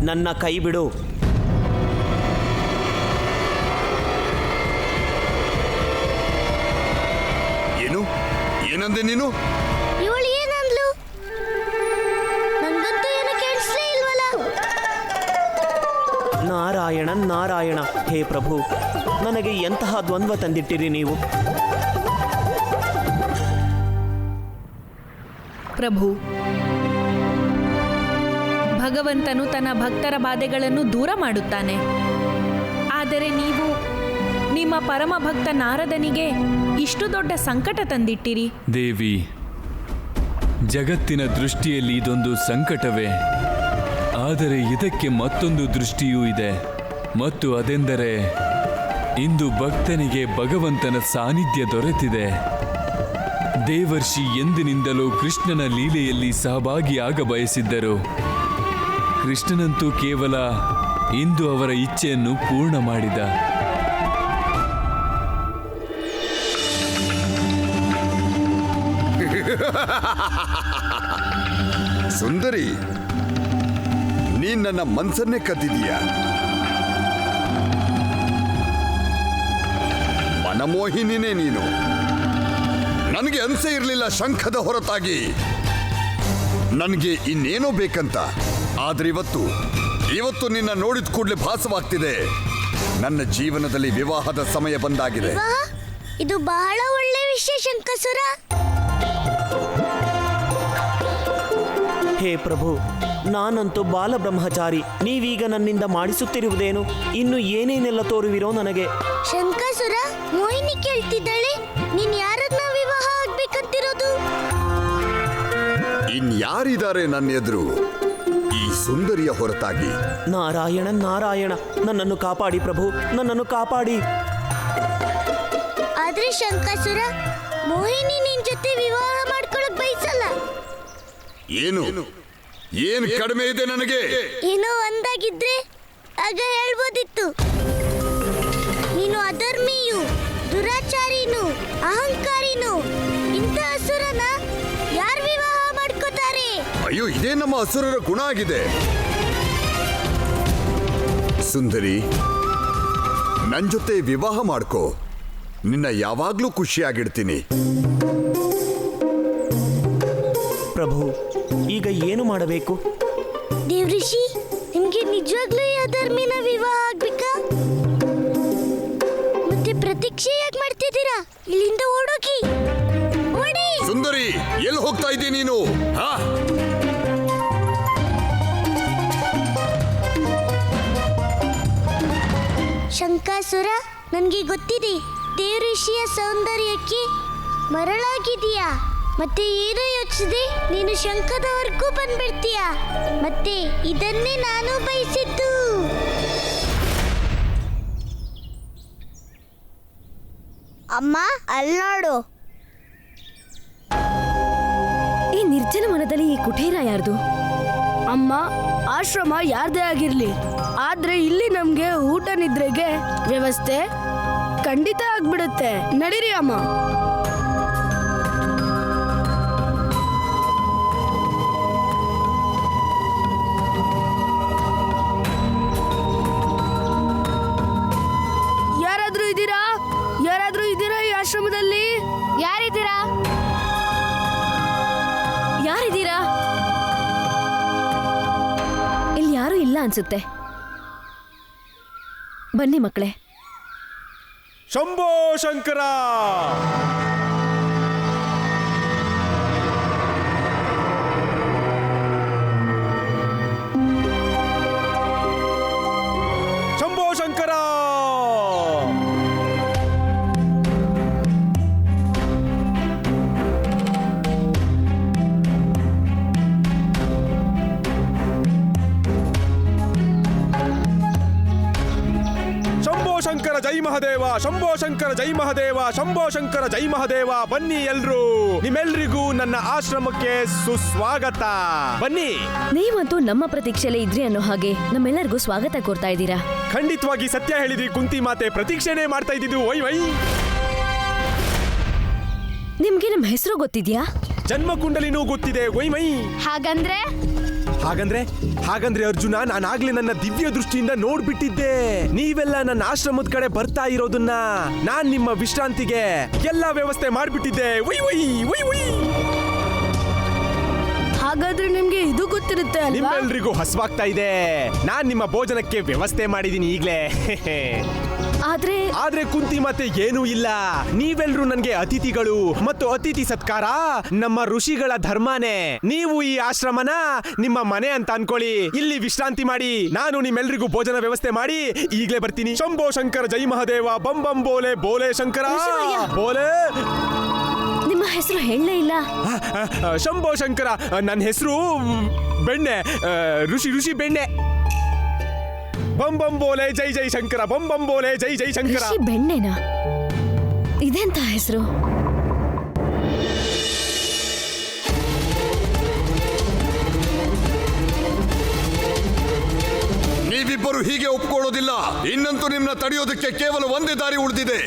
ನನ್ನ ಕೈ ಬಿಡು. ಏನು ಏನಂದೆ ನೀನು? ಇವಳು ಏನಂದ್ಲು? ನಂಗಂತೂ ಏನು ಕೇಳಿಸ್ಲೇ ಇಲ್ವಲ್ಲ. ನಾರಾಯಣ ನಾರಾಯಣ. ಹೇ ಪ್ರಭು, ನನಗೆ ಎಂತಹ ದ್ವಂದ್ವ ತಂದಿಟ್ಟಿರಿ ನೀವು. ಪ್ರಭು, ಭಗವಂತನು ತನ್ನ ಭಕ್ತರ ಬಾಧೆಗಳನ್ನು ದೂರ ಮಾಡುತ್ತಾನೆ. ಆದರೆ ನೀವು ನಿಮ್ಮ ಪರಮ ಭಕ್ತ ನಾರದನಿಗೆ ಇಷ್ಟು ದೊಡ್ಡ ಸಂಕಟ ತಂದಿಟ್ಟಿರಿ. ದೇವಿ, ಜಗತ್ತಿನ ದೃಷ್ಟಿಯಲ್ಲಿ ಇದೊಂದು ಸಂಕಟವೇ. ಆದರೆ ಇದಕ್ಕೆ ಮತ್ತೊಂದು ದೃಷ್ಟಿಯೂ ಇದೆ, ಮತ್ತು ಅದೆಂದರೆ ಇಂದು ಭಕ್ತನಿಗೆ ಭಗವಂತನ ಸಾನ್ನಿಧ್ಯ ದೊರೆತಿದೆ. ದೇವರ್ಷಿ ಎಂದಿನಿಂದಲೂ ಕೃಷ್ಣನ ಲೀಲೆಯಲ್ಲಿ ಸಹಭಾಗಿಯಾಗ ಬಯಸಿದ್ದರು. ಕೃಷ್ಣನಂತೂ ಕೇವಲ ಇಂದು ಅವರ ಇಚ್ಛೆಯನ್ನು ಪೂರ್ಣ ಮಾಡಿದ. ಸುಂದರಿ, ನೀನ್ ನನ್ನ ಮನ್ಸನ್ನೇ ಕದ್ದಿದೀಯ. ಮನಮೋಹಿನಿನೇ ನೀನು. ನನಗೆ ಅನ್ಸೇ ಇರಲಿಲ್ಲ ಶಂಖದ ಹೊರತಾಗಿ ನನಗೆ ಇನ್ನೇನೋ ಬೇಕಂತ. ಆದ್ರೆ ಇವತ್ತು ನಿನ್ನ ನೋಡಿದ ಕೂಡಲೇ ಭಾಸವಾಗ್ತಿದೆ, ನನ್ನ ಜೀವನದಲ್ಲಿ ವಿವಾಹದ ಸಮಯ ಬಂದಾಗಿದೆ. ವಿವಾಹ? ಇದು ಬಹಳ ಒಳ್ಳೆ ವಿಷಯ ಶಂಕಸುರ. ಹೇ ಪ್ರಭು, ನಾನಂತೂ ಬಾಲಬ್ರಹ್ಮಚಾರಿ. ನೀವೀಗ ನನ್ನಿಂದ ಮಾಡಿಸುತ್ತಿರುವುದೇನು? ಇನ್ನು ಏನೇನೆಲ್ಲ ತೋರುವಿರೋ ನನಗೆ. ಶಂಕಸುರ, ಮೋಹಿನಿ ಕೇಳ್ತಿದ್ದಾಳೆ, ನೀನ್ ಯಾರನ್ನ ವಿವಾಹ ಆಗ್ಬೇಕಂತಿರೋದು? ಇನ್ಯಾರಿದ್ದಾರೆ ನನ್ನ ಎದುರು ಈ ಸುಂದರಿಯ ಹೊರತಾಗಿ? ನಾರಾಯಣ ನಾರಾಯಣ, ನನ್ನನ್ನು ಕಾಪಾಡಿ ಪ್ರಭು, ನನ್ನನ್ನು ಕಾಪಾಡಿ. ಆದ್ರೆ ಶಂಕಸುರ, ಮೋಹಿನಿ ನಿನ್ ಜೊತೆ ವಿವಾಹ ಮಾಡ್ಕೊಳಕ್ ಬಯಸಲ್ಲ. ಏನು ಕಡಿಮೆ ಇದೆ ನನಗೆ? ಏನೋ ಒಂದಾಗಿದ್ರೆ ಆಗ ಹೇಳ್ಬೋದಿತ್ತು. ನೀನು ಅಧರ್ಮಿಯು, ದುರಾಚಾರಿನು, ಅಹಂಕಾರಿನು. ಇಂಥ ಅಸುರನ ಯಾರು ವಿವಾಹ ಮಾಡ್ಕೋತಾರೆ? ಅಯ್ಯೋ, ಇದೇ ನಮ್ಮ ಅಸುರರ ಗುಣ ಆಗಿದೆ. ಸುಂದರಿ, ನನ್ ಜೊತೆ ವಿವಾಹ ಮಾಡ್ಕೋ. ನಿನ್ನ ಯಾವಾಗ್ಲೂ ಖುಷಿಯಾಗಿಡ್ತೀನಿ. ಪ್ರಭು, ಈಗ ಏನು ಮಾಡಬೇಕು? ದೇವ್ರಿಷಿ, ನಿಮ್ಗೆ ನಿಜವಾಗ್ಲೂ ಈ ಅಧರ್ಮಿನ ವಿವಾಹ ಆಗ್ಬೇಕಾ? ಮತ್ತೆ ಪ್ರತೀಕ್ಷೆ ಯಾಕೆ ಮಾಡ್ತಿದ್ದೀರಾ? ಇಲ್ಲಿಂದ ಓಡೋಗಿ, ಓಡಿ. ಸುಂದರಿ, ಎಲ್ಲಿ ಹೋಗ್ತಾ ಇದ್ದೀ ನೀನು? ಶಂಕಾಸುರ, ನನ್ಗೆ ಗೊತ್ತಿದೆ, ದೇವಋಷಿಯ ಸೌಂದರ್ಯಕ್ಕೆ ಮರಳಾಗಿದೀಯಾ. ಮತ್ತೆ ಏನು ಯೋಚಿಸಿದೆ, ನೀನು ಶಂಖದವರೆಗೂ ಬಂದ್ಬಿಡ್ತೀಯ. ಮತ್ತೆ ಇದನ್ನೇ ನಾನು ಬಯಸಿದ್ದು. ಅಮ್ಮ, ಅಲ್ಲಿ ನೋಡು. ಈ ನಿರ್ಜನ ವನದಲ್ಲಿ ಈ ಕುಟೀರ ಯಾರ್ದು? ಅಮ್ಮ, ಆಶ್ರಮ ಯಾರ್ದೇ ಆಗಿರ್ಲಿ, ಆದ್ರೆ ಇಲ್ಲಿ ನಮ್ಗೆ ಊಟ ನಿದ್ರೆಗೆ ವ್ಯವಸ್ಥೆ ಖಂಡಿತ ಆಗ್ಬಿಡುತ್ತೆ. ನಡೀರಿ ಅಮ್ಮ. ಯಾರಾದ್ರೂ ಇದ್ದೀರಾ ಈ ಆಶ್ರಮದಲ್ಲಿ? ಯಾರಿದ್ದೀರಾ? ಇಲ್ಲಿ ಯಾರೂ ಇಲ್ಲ ಅನ್ಸುತ್ತೆ. ಬನ್ನಿ ಮಕ್ಕಳೇ. ಶಂಭೋ ಶಂಕರ! ಶಂಭೋ ಶಂಕರ! ಶಂಕರ ಜೈ ಮಹದೇವ, ಶಂಭೋ ಶಂಕರ ಜೈ ಮಹದೇವ, ಶಂಭೋ ಶಂಕರ ಜೈ ಮಹದೇವ. ಬನ್ನಿ ಎಲ್ರು, ನಿಮ್ಮೆಲ್ರಿಗೂ ನನ್ನ ಆಶ್ರಮಕ್ಕೆ ಸುಸ್ವಾಗತ. ಬನ್ನಿ. ನೀವಂತೂ ನಮ್ಮ ಪ್ರತೀಕ್ಷೆಯಲ್ಲೇ ಇದ್ರಿ ಅನ್ನೋ ಹಾಗೆ ನಮ್ಮೆಲ್ಲರಿಗೂ ಸ್ವಾಗತ ಕೋರ್ತಾ ಇದ್ದೀರಾ. ಖಂಡಿತವಾಗಿ ಸತ್ಯ ಹೇಳಿದ್ರಿ ಕುಂತಿ ಮಾತೆ, ಪ್ರತೀಕ್ಷೆನೇ ಮಾಡ್ತಾ ಇದ್ದಿದ್ದು. Why why. ನಿಮ್ಗೆ ನಮ್ಮ ಹೆಸರು ಗೊತ್ತಿದ್ಯಾ? ಜನ್ಮ ಕುಂಡಲಿನೂ ಗೊತ್ತಿದೆ. Why my. ಹಾಗಂದ್ರೆ ಹಾಗಂದ್ರೆ ಅರ್ಜುನ, ನಾನಾಗ್ಲೇ ನನ್ನ ದಿವ್ಯ ದೃಷ್ಟಿಯಿಂದ ನೋಡ್ಬಿಟ್ಟಿದ್ದೆ. ನೀವೆಲ್ಲ ನನ್ನ ಆಶ್ರಮದ ಕಡೆ ಬರ್ತಾ ಇರೋದನ್ನ ನಾನ್ ನಿಮ್ಮ ವಿಶ್ರಾಂತಿಗೆ ಎಲ್ಲಾ ವ್ಯವಸ್ಥೆ ಮಾಡ್ಬಿಟ್ಟಿದ್ದೆ. ಉಯ್ ಉಯ್ ಉಯ್ ಉಯ್. ಹಾಗಾದ್ರೆ ನಿಮ್ಗೆ ಇದು ಗೊತ್ತಿರುತ್ತೆ ಅಲ್ವಾ? ನಿಮ್ಮೆಲ್ರಿಗೂ ಹಸ್ವಾಗ್ತಾ ಇದೆ. ನಾನ್ ನಿಮ್ಮ ಭೋಜನಕ್ಕೆ ವ್ಯವಸ್ಥೆ ಮಾಡಿದೀನಿ ಈಗ್ಲೇ. ಆದ್ರೆ ಕುಂತಿ ಮತ್ತೆ ಏನೂ ಇಲ್ಲ. ನೀವೆಲ್ರೂ ನನ್ಗೆ ಅತಿಥಿಗಳು ಮತ್ತು ಅತಿಥಿ ಸತ್ಕಾರ ನಮ್ಮ ಋಷಿಗಳ ಧರ್ಮನೇ. ನೀವು ಈ ಆಶ್ರಮನ ನಿಮ್ಮ ಮನೆ ಅಂತ ಅನ್ಕೊಳ್ಳಿ. ಇಲ್ಲಿ ವಿಶ್ರಾಂತಿ ಮಾಡಿ. ನಾನು ನಿಮ್ಮೆಲ್ರಿಗೂ ಭೋಜನ ವ್ಯವಸ್ಥೆ ಮಾಡಿ ಈಗ್ಲೇ ಬರ್ತೀನಿ. ಶಂಭೋ ಶಂಕರ ಜೈ ಮಹಾದೇವ, ಬಂ ಬಂ ಬೋಲೆ ಬೋಲೆ ಶಂಕರ ಬೋಲೆ. ನಿಮ್ಮ ಹೆಸರು ಹೇಳಲೇ ಇಲ್ಲ. ಶಂಭೋ ಶಂಕರ. ನನ್ನ ಹೆಸರು ಬೆಣ್ಣೆ, ಋಷಿ ಬೆಣ್ಣೆ. ಬಂ ಬಂ ಬೋಲೆ ಜೈ ಜೈ ಶಂಕರ, ಬಂ ಬಂ ಬೋಲೆ ಜೈ ಜೈ ಶಂಕರ. ಋಷಿ ಬೆಣ್ಣೆನಾ? ಇದೆಂತ ಹೆಸರು? ನೀವಿಬ್ಬರು ಹೀಗೆ ಒಪ್ಕೊಳ್ಳೋದಿಲ್ಲ. ಇನ್ನಂತೂ ನಿಮ್ನ ತಡೆಯೋದಕ್ಕೆ ಕೇವಲ ಒಂದೇ ದಾರಿ ಉಳಿದಿದೆ.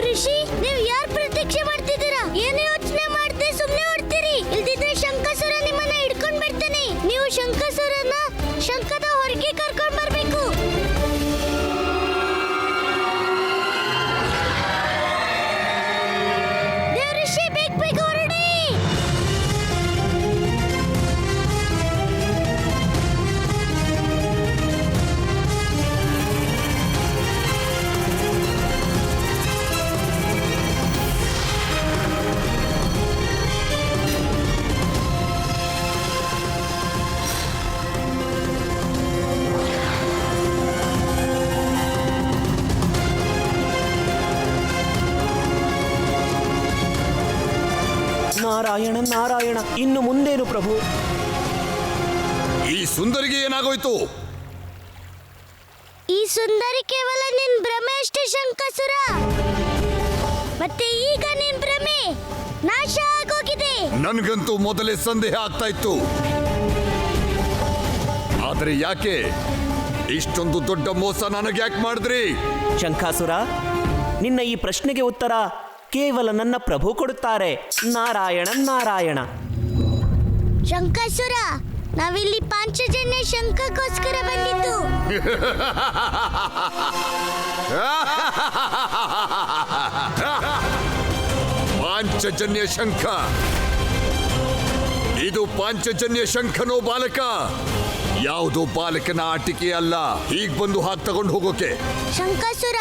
ಋಷಿ, ನೀವು ಯಾರು ಪ್ರತೀಕ್ಷೆ ಮಾಡ್ತಿದ್ದೀರಾ? ಏನು ಯೋಚನೆ ಮಾಡದೆ ಸುಮ್ಮನೆ ಹೊಡ್ತೀರಿ. ಇಲ್ದಿದ್ರೆ ಶಂಕಾಸುರ ನಿಮ್ಮನ್ನ ಹಿಡ್ಕೊಂಡ್ ಬರ್ತಾನೆ. ನೀವು ಶಂಕಾಸುರನ ಶಂಕದ ಹೊರಗೆ ಕರ್ಕೊಂಡ್ ಬರ್ಬೇಕು. ದೇವಋಷಿ, ಬೇಗ ಹೊರಡಿ. ನಾರಾಯಣ ನಾರಾಯಣ. ಇನ್ನು ಮುಂದೇನು ಪ್ರಭು? ಈ ಸುಂದರಿಗೆ ಏನಾಗೋಯ್ತು? ಈ ಸುಂದರಿ ಕೇವಲ ನಿನ್ ಭ್ರಮೆ ಅಷ್ಟೇ ಶಂಕಾಸುರ. ಮತ್ತೆ ಈಗ ನಿನ್ ಭ್ರಮೆ ನಾಶ ಆಗೋಗಿದೆ. ನನ್ಗಂತೂ ಮೊದಲೇ ಸಂದೇಹ ಆಗ್ತಾ ಇತ್ತು. ಆದ್ರೆ ಯಾಕೆ ಇಷ್ಟೊಂದು ದೊಡ್ಡ ಮೋಸ ನನಗೆ ಯಾಕೆ ಮಾಡಿದ್ರಿ? ಶಂಕಾಸುರ, ನಿನ್ನ ಈ ಪ್ರಶ್ನೆಗೆ ಉತ್ತರ ಕೇವಲ ನನ್ನ ಪ್ರಭು ಕೊಡುತ್ತಾರೆ. ನಾರಾಯಣ ನಾರಾಯಣ. ಶಂಕಾಸುರ, ನಾವಿಲ್ಲಿ ಪಾಂಚಜನ್ಯ ಶಂಕಕ್ಕೋಸ್ಕರ ಬಂದಿದ್ದು. ಪಾಂಚಜನ್ಯ ಶಂಖ? ಇದು ಪಾಂಚಜನ್ಯ ಶಂಖನೋ ಬಾಲಕ? ಯಾವುದೋ ಬಾಲಕನ ಆಟಿಕೆ ಅಲ್ಲ. ಈಗ ಬಂದು ಹಾಗೆ ತಗೊಂಡು ಹೋಗೋಕೆ. ಶಂಕಾಸುರ,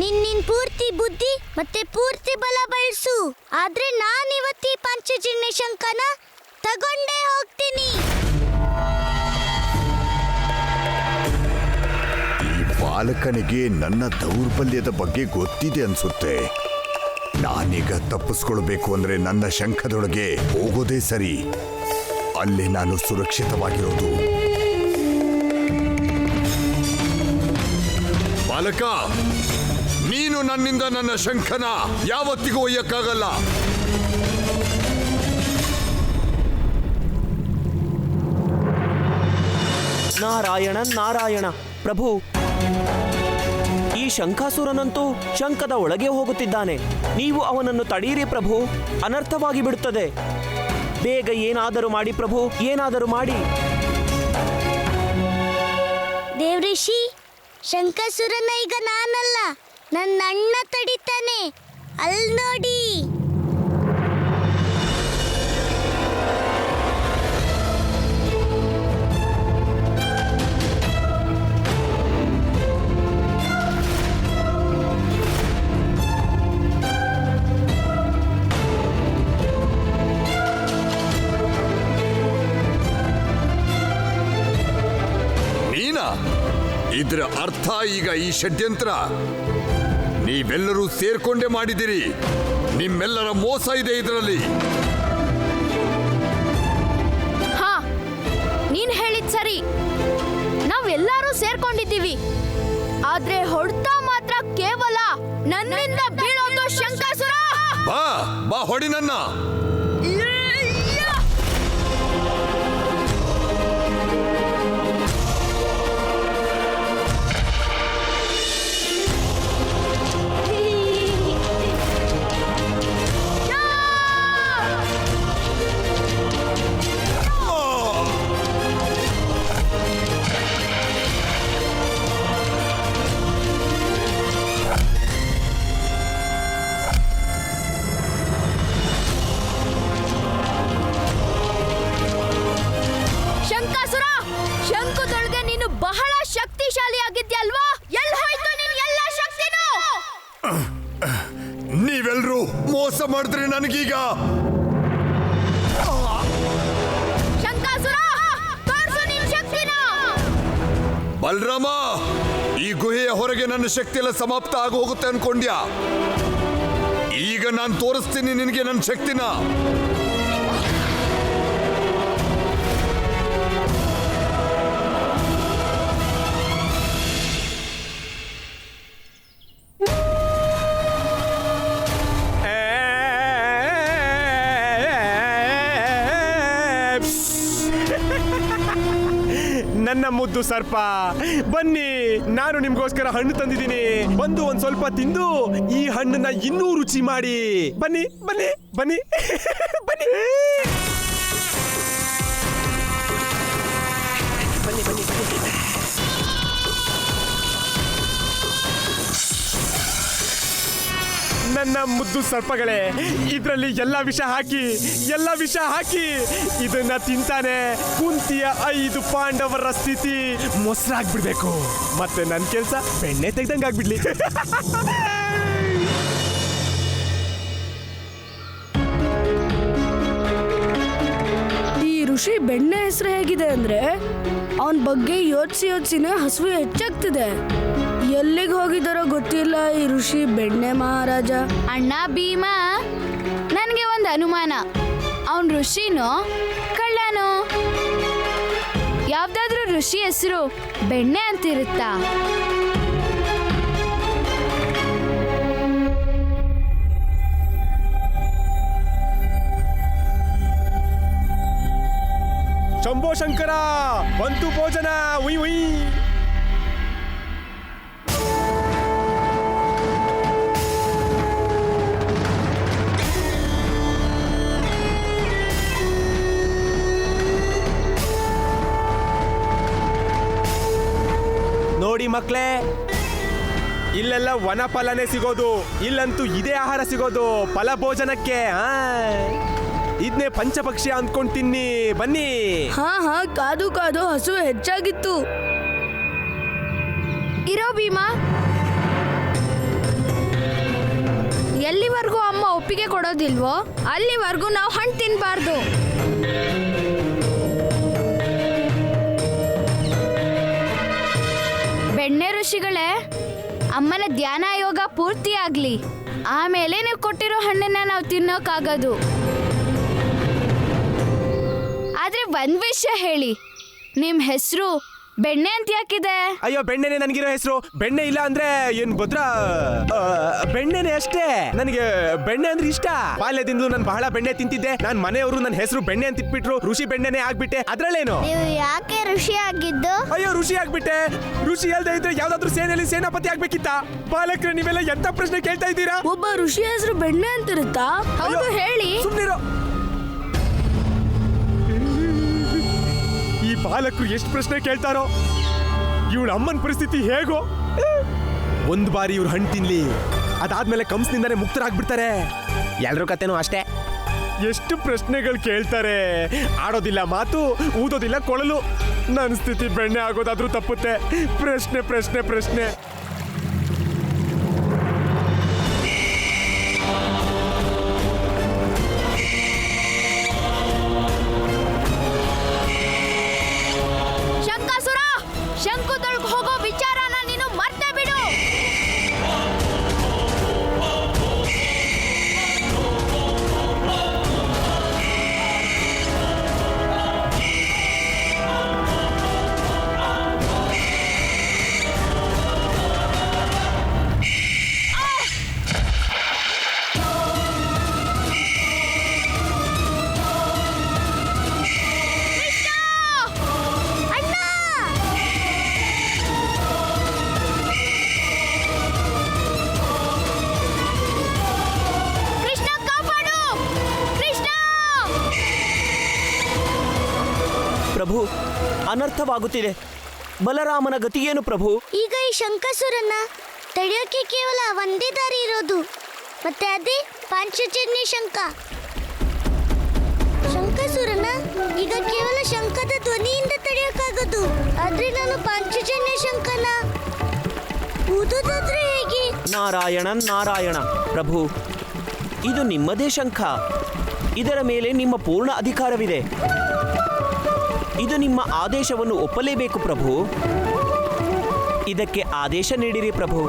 ನಿನ್ ಪೂರ್ತಿ ಬುದ್ಧಿ ಮತ್ತೆ ಪೂರ್ತಿ ಬಲ ಬಳಸು. ಆದ್ರೆ ನಾನಿವತ್ತಿ ಪಾಂಚಜನ್ಯ ಶಂಕನ ತಗೊಂಡೇ ಹೋಗ್ತೀನಿ. ಈ ಬಾಲಕನಿಗೆ ನನ್ನ ದೌರ್ಬಲ್ಯದ ಬಗ್ಗೆ ಗೊತ್ತಿದೆ ಅನ್ಸುತ್ತೆ. ನಾನೀಗ ತಪ್ಪಿಸ್ಕೊಳ್ಬೇಕು ಅಂದ್ರೆ ನನ್ನ ಶಂಖದೊಳಗೆ ಹೋಗೋದೇ ಸರಿ. ಅಲ್ಲಿ ನಾನು ಸುರಕ್ಷಿತವಾಗಿರೋದು. ಬಾಲಕ, ನೀನು ನನ್ನಿಂದ ನನ್ನ ಶಂಖನ ಯಾವತ್ತಿಗೂ ಒಯ್ಯಕ್ಕಾಗಲ್ಲ. ನಾರಾಯಣ ನಾರಾಯಣ. ಪ್ರಭು, ಈ ಶಂಕಾಸುರನಂತೂ ಶಂಖದ ಒಳಗೆ ಹೋಗುತ್ತಿದ್ದಾನೆ. ನೀವು ಅವನನ್ನು ತಡೀರಿ ಪ್ರಭು, ಅನರ್ಥವಾಗಿ ಬಿಡುತ್ತದೆ. ಬೇಗ ಏನಾದರೂ ಮಾಡಿ ಪ್ರಭು, ಏನಾದರೂ ಮಾಡಿ. ದೇವಋಷಿ, ಶಂಕಾಸುರನ ಈಗ ನಾನಲ್ಲ, ನನ್ನ ಅಣ್ಣ ತಡಿತಾನೆ. ಅಲ್ಲಿ ನೋಡಿ. ಇದರ ಅರ್ಥ ಈಗ ಈ ಷಡ್ಯಂತ್ರ ನೀವೆಲ್ಲರೂ ಸೇರ್ಕೊಂಡೇ ಮಾಡಿದಿರಿ. ನಿಮ್ಮೆಲ್ಲರ ಮೋಸ ಇದೆ ಇದರಲ್ಲಿ. ಹಾ, ನೀನ್ ಹೇಳಿದ್ ಸರಿ. ನಾವೆಲ್ಲರೂ ಸೇರ್ಕೊಂಡಿದ್ದೀವಿ. ಆದ್ರೆ ಹೊಡ್ತಾ ಮಾತ್ರ ಕೇವಲ ನನ್ನಿಂದ ಬೀಳೋದು ಶಂಕಾಸುರ. ಬಾ ಬಾ, ಹೊಡಿ ನನ್ನ. ನೀವೆಲ್ರೂ ಮೋಸ ಮಾಡಿದ್ರಿ ನನಗೀಗ. ಶಂಕಾಸುರ, ತೋರ್ಸು ನಿನ್ ಶಕ್ತಿನ. ಬಲರಾಮ, ಈ ಗುಹೆಯ ಹೊರಗೆ ನನ್ನ ಶಕ್ತಿ ಎಲ್ಲ ಸಮಾಪ್ತ ಆಗಿ ಹೋಗುತ್ತೆ ಅನ್ಕೊಂಡ್ಯಾ? ಈಗ ನಾನು ತೋರಿಸ್ತೀನಿ ನಿನಗೆ ನನ್ನ ಶಕ್ತಿನ. ನನ್ನ ಮುದ್ದು ಸರ್ಪ, ಬನ್ನಿ, ನಾನು ನಿಮ್ಗೋಸ್ಕರ ಹಣ್ಣು ತಂದಿದ್ದೀನಿ. ಬಂದು ಒಂದ್ ಸ್ವಲ್ಪ ತಿಂದು ಈ ಹಣ್ಣನ್ನ ಇನ್ನೂ ರುಚಿ ಮಾಡಿ. ಬನ್ನಿ ಬನ್ನಿ ಬನ್ನಿ ಬನ್ನಿ ಬನ್ನಿ ಬನ್ನಿ ಬನ್ನಿ. ನನ್ನ ಮುದ್ದು ಸರ್ಪಗಳೇ, ಇದರಲ್ಲಿ ಎಲ್ಲ ವಿಷ ಹಾಕಿ ಇದನ್ನ ತಿಂತಾನೆ ಕುಂತಿಯ 5 ಪಾಂಡವರ ಸ್ಥಿತಿ ಮೊಸರಾಗ್ಬಿಡ್ಬೇಕು. ಮತ್ತೆ ನನ್ನ ಕೆಲಸ ಬೆಣ್ಣೆ ತೆಗ್ದಂಗಾಗ್ಬಿಡ್ಲಿ. ಈ ಋಷಿ ಬೆಣ್ಣೆ ಹೆಸರು ಹೇಗಿದೆ ಅಂದ್ರೆ ಅವನ ಬಗ್ಗೆ ಯೋಚಿಸಿನೇ ಹಸುವು ಹೆಚ್ಚಾಗ್ತಿದೆ. ಎಲ್ಲಿಗೆ ಹೋಗಿದಾರೋ ಗೊತ್ತಿಲ್ಲ ಈ ಋಷಿ ಬೆಣ್ಣೆ ಮಹಾರಾಜ. ಅಣ್ಣ ಭೀಮಾ, ನನಗೆ ಒಂದು ಅನುಮಾನ. ಅವನ್ ಋಷಿನೋ ಕಳ್ಳನೋ? ಯಾವ್ದಾದ್ರೂ ಋಷಿ ಹೆಸರು ಬೆಣ್ಣೆ ಅಂತಿರುತ್ತಾ? ಶಂಭೋ ಶಂಕರ, ಬಂತು ಭೋಜನ. ಉಯ್ ಉಯ್. ನೋಡಿ ಮಕ್ಳೇ, ಇಲ್ಲೆಲ್ಲ ವನ ಫಲನೇ ಸಿಗೋದು. ಇಲ್ಲಂತೂ ಇದೇ ಆಹಾರ ಸಿಗೋದು ಫಲ ಭೋಜನಕ್ಕೆ. ಇದನ್ನೇ ಪಂಚಪಕ್ಷಿ ಅಂದ್ಕೊಂಡು ತಿನ್ನಿ. ಬನ್ನಿ. ಹಾ ಕಾದು ಹಸು ಹೆಚ್ಚಾಗಿತ್ತು. ಇರೋ ಭೀಮಾ, ಎಲ್ಲಿವರೆಗೂ ಅಮ್ಮ ಒಪ್ಪಿಗೆ ಕೊಡೋದಿಲ್ವೋ ಅಲ್ಲಿವರೆಗೂ ನಾವು ಹಣ್ಣು ತಿನ್ಬಾರ್ದು. ಬೆಣ್ಣೆ ಋಷಿಗಳೇ, ಅಮ್ಮನ ಧ್ಯಾನ ಯೋಗ ಪೂರ್ತಿ ಆಗ್ಲಿ, ಆಮೇಲೆ ನೀವು ಕೊಟ್ಟಿರೋ ಹಣ್ಣನ್ನ ನಾವು ತಿನ್ನೋಕ್ಕಾಗೋದು. ಆದ್ರೆ ಒಂದ್ ವಿಷಯ ಹೇಳಿ, ನಿಮ್ ಹೆಸರು ಬೆಣ್ಣೆ ಅಂತ ಯಾಕಿದೆ? ಅಯ್ಯೋ, ಬೆಣ್ಣೆನೆ ನನಗಿರೋ ಹೆಸರು. ಬೆಣ್ಣೆ ಇಲ್ಲ ಅಂದ್ರೆ ಏನ್ ಭದ್ರ? ಬೆಣ್ಣೆನೆ ಅಷ್ಟೇ. ನನಗೆ ಬೆಣ್ಣೆ ಅಂದ್ರೆ ಇಷ್ಟ. ಬಾಲ್ಯದಿಂದಲೂ ನಾನು ಬಹಳ ಬೆಣ್ಣೆ ತಿಂತಿದ್ದೆ. ನನ್ನ ಮನೆಯವರು ನನ್ನ ಹೆಸರು ಬೆಣ್ಣೆ ಅಂತ ಇಟ್ಬಿಟ್ರು. ಋಷಿ ಬೆಣ್ಣೆನೆ ಆಗ್ಬಿಟ್ಟೆ. ಅದ್ರಲ್ಲೇನು? ನೀವು ಯಾಕೆ ಋಷಿ ಆಗಿದ್ದು? ಅಯ್ಯೋ, ಋಷಿ ಆಗ್ಬಿಟ್ಟೆ. ಋಷಿ ಅಲ್ದೇ ಇದ್ರೆ ಯಾವ್ದಾದ್ರು ಸೇನೆಯಲ್ಲಿ ಸೇನಾಪತಿ ಆಗ್ಬೇಕಿತ್ತ? ಬಾಲಕರು, ನೀವೆಲ್ಲ ಎಂತ ಪ್ರಶ್ನೆ ಕೇಳ್ತಾ ಇದ್ದೀರಾ? ಒಬ್ಬ ಋಷಿ ಹೆಸರು ಬೆಣ್ಣೆ ಅಂತಿರುತ್ತಾ? ಹೌದು, ಹೇಳಿ. ಸುಮ್ನಿರೋ. ಈ ಬಾಲಕರು ಎಷ್ಟು ಪ್ರಶ್ನೆ ಕೇಳ್ತಾರೋ. ಇವಳ ಅಮ್ಮನ ಪರಿಸ್ಥಿತಿ ಹೇಗೋ. ಒಂದು ಬಾರಿ ಇವ್ರು ಹಣ್ಣು ತಿನ್ಲಿ, ಅದಾದ್ಮೇಲೆ ಕಂಸನಿಂದಾನೆ ಮುಕ್ತರಾಗ್ಬಿಡ್ತಾರೆ. ಎಲ್ರ ಕತೆನೂ ಅಷ್ಟೇ. ಎಷ್ಟು ಪ್ರಶ್ನೆಗಳು ಕೇಳ್ತಾರೆ. ಆಡೋದಿಲ್ಲ ಮಾತು, ಊದೋದಿಲ್ಲ ಕೊಳಲು. ನನ್ನ ಸ್ಥಿತಿ ಬೆಣ್ಣೆ ಆಗೋದಾದ್ರೂ ತಪ್ಪುತ್ತೆ. ಪ್ರಶ್ನೆ ಪ್ರಶ್ನೆ ಪ್ರಶ್ನೆ. ಶಂಕುದೊಳಗೆ ಹೋಗೋ ವಿಚಾರನ ನೀನು ಮರ್ತೇ ಬಿಡು. ಪ್ರಭು, ಅನರ್ಥವಾಗುತ್ತಿದೆ. ಬಲರಾಮನ ಗತಿಯೇನು ಪ್ರಭು? ಈಗ ಈ ಶಂಕಾಸುರನ್ನ ತಡೆಯೋಕೆ ಕೇವಲ ಒಂದೇ ದಾರಿ ಇರೋದು, ಮತ್ತೆ ಅದೇ ಪಾಂಚಜನ್ಯ ಶಂಕ. ಶಂಕಾಸುರನ ಈಗ ಕೇವಲ ಶಂಕದ ಧ್ವನಿಯಿಂದ ತಡೆಯೋಕ್ಕಾಗೋದು. ಆದ್ರೆ ನಾನು ಪಾಂಚಜನ್ಯ ಶಂಕನ ಊದೋದಾದ್ರೆ ಹೇಗೆ? ನಾರಾಯಣ ನಾರಾಯಣ. ಪ್ರಭು, ಇದು ನಿಮ್ಮದೇ ಶಂಖ. ಇದರ ಮೇಲೆ ನಿಮ್ಮ ಪೂರ್ಣ ಅಧಿಕಾರವಿದೆ. ಇದು ನಿಮ್ಮ ಆದೇಶವನ್ನು ಒಪ್ಪಲೇಬೇಕು ಪ್ರಭು. ಇದಕ್ಕೆ ಆದೇಶ ನೀಡಿರಿ ಪ್ರಭು.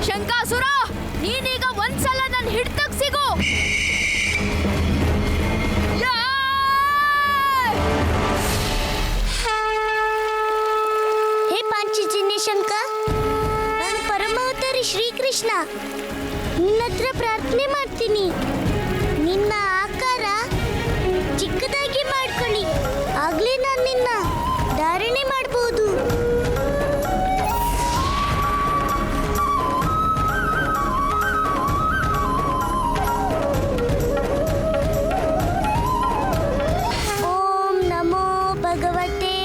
ಶಂಕಾಸುರ, ನೀನೀಗ ಒಂದ್ಸಲ ನನ್ನ ಹಿಡ್ತಕ್ ಸಿಗು. ಹೇ ಪಾಂಚಜನ್ಯ ಶಂಕ, ನಾನು ಪರಮಾವತಾರಿ ಶ್ರೀಕೃಷ್ಣ ನಿನ್ನ ಹತ್ರ ಪ್ರಾರ್ಥನೆ ಮಾಡ್ತೀನಿ. ನಿನ್ನ ಆಕಾರ ಚಿಕ್ಕದಾಗಿ ಮಾಡ್ಕೊಳ್ಳಿ, ಆಗ್ಲೇ ನಾನು ನಿನ್ನ ಧಾರಣೆ ಮಾಡಬಹುದು. ಓಂ ನಮೋ ಭಗವತೆ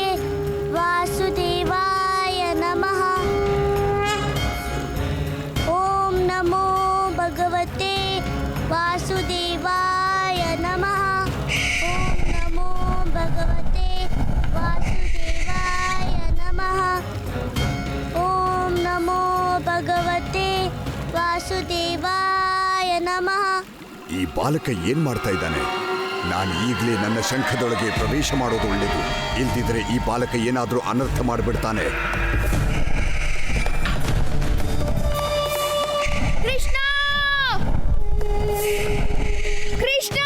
ವಾಸುದೇವಾಯ ನಮಃ. ಓಂ ನಮೋ ಭಗವತೆ ವಾಸುದೇವಾಯ ನಮಃ. ಓಂ ನಮೋ ಭಗವತೆ ವಾಸುದೇವಾಯ ನಮಃ. ಓಂ ನಮೋ ಭಗವತೆ ವಾಸುದೇವಾಯ ನಮಃ. ಈ ಬಾಲಕ ಏನ್ ಮಾಡ್ತಾ ಇದ್ದಾನೆ? ನಾನು ಈಗಲೇ ನನ್ನ ಶಂಖದೊಳಗೆ ಪ್ರವೇಶ ಮಾಡೋದು ಒಳ್ಳೆಯದು. ಇಲ್ದಿದ್ರೆ ಈ ಬಾಲಕ ಏನಾದರೂ ಅನರ್ಥ ಮಾಡಿಬಿಡ್ತಾನೆ. ಕೃಷ್ಣ, ಕೃಷ್ಣ!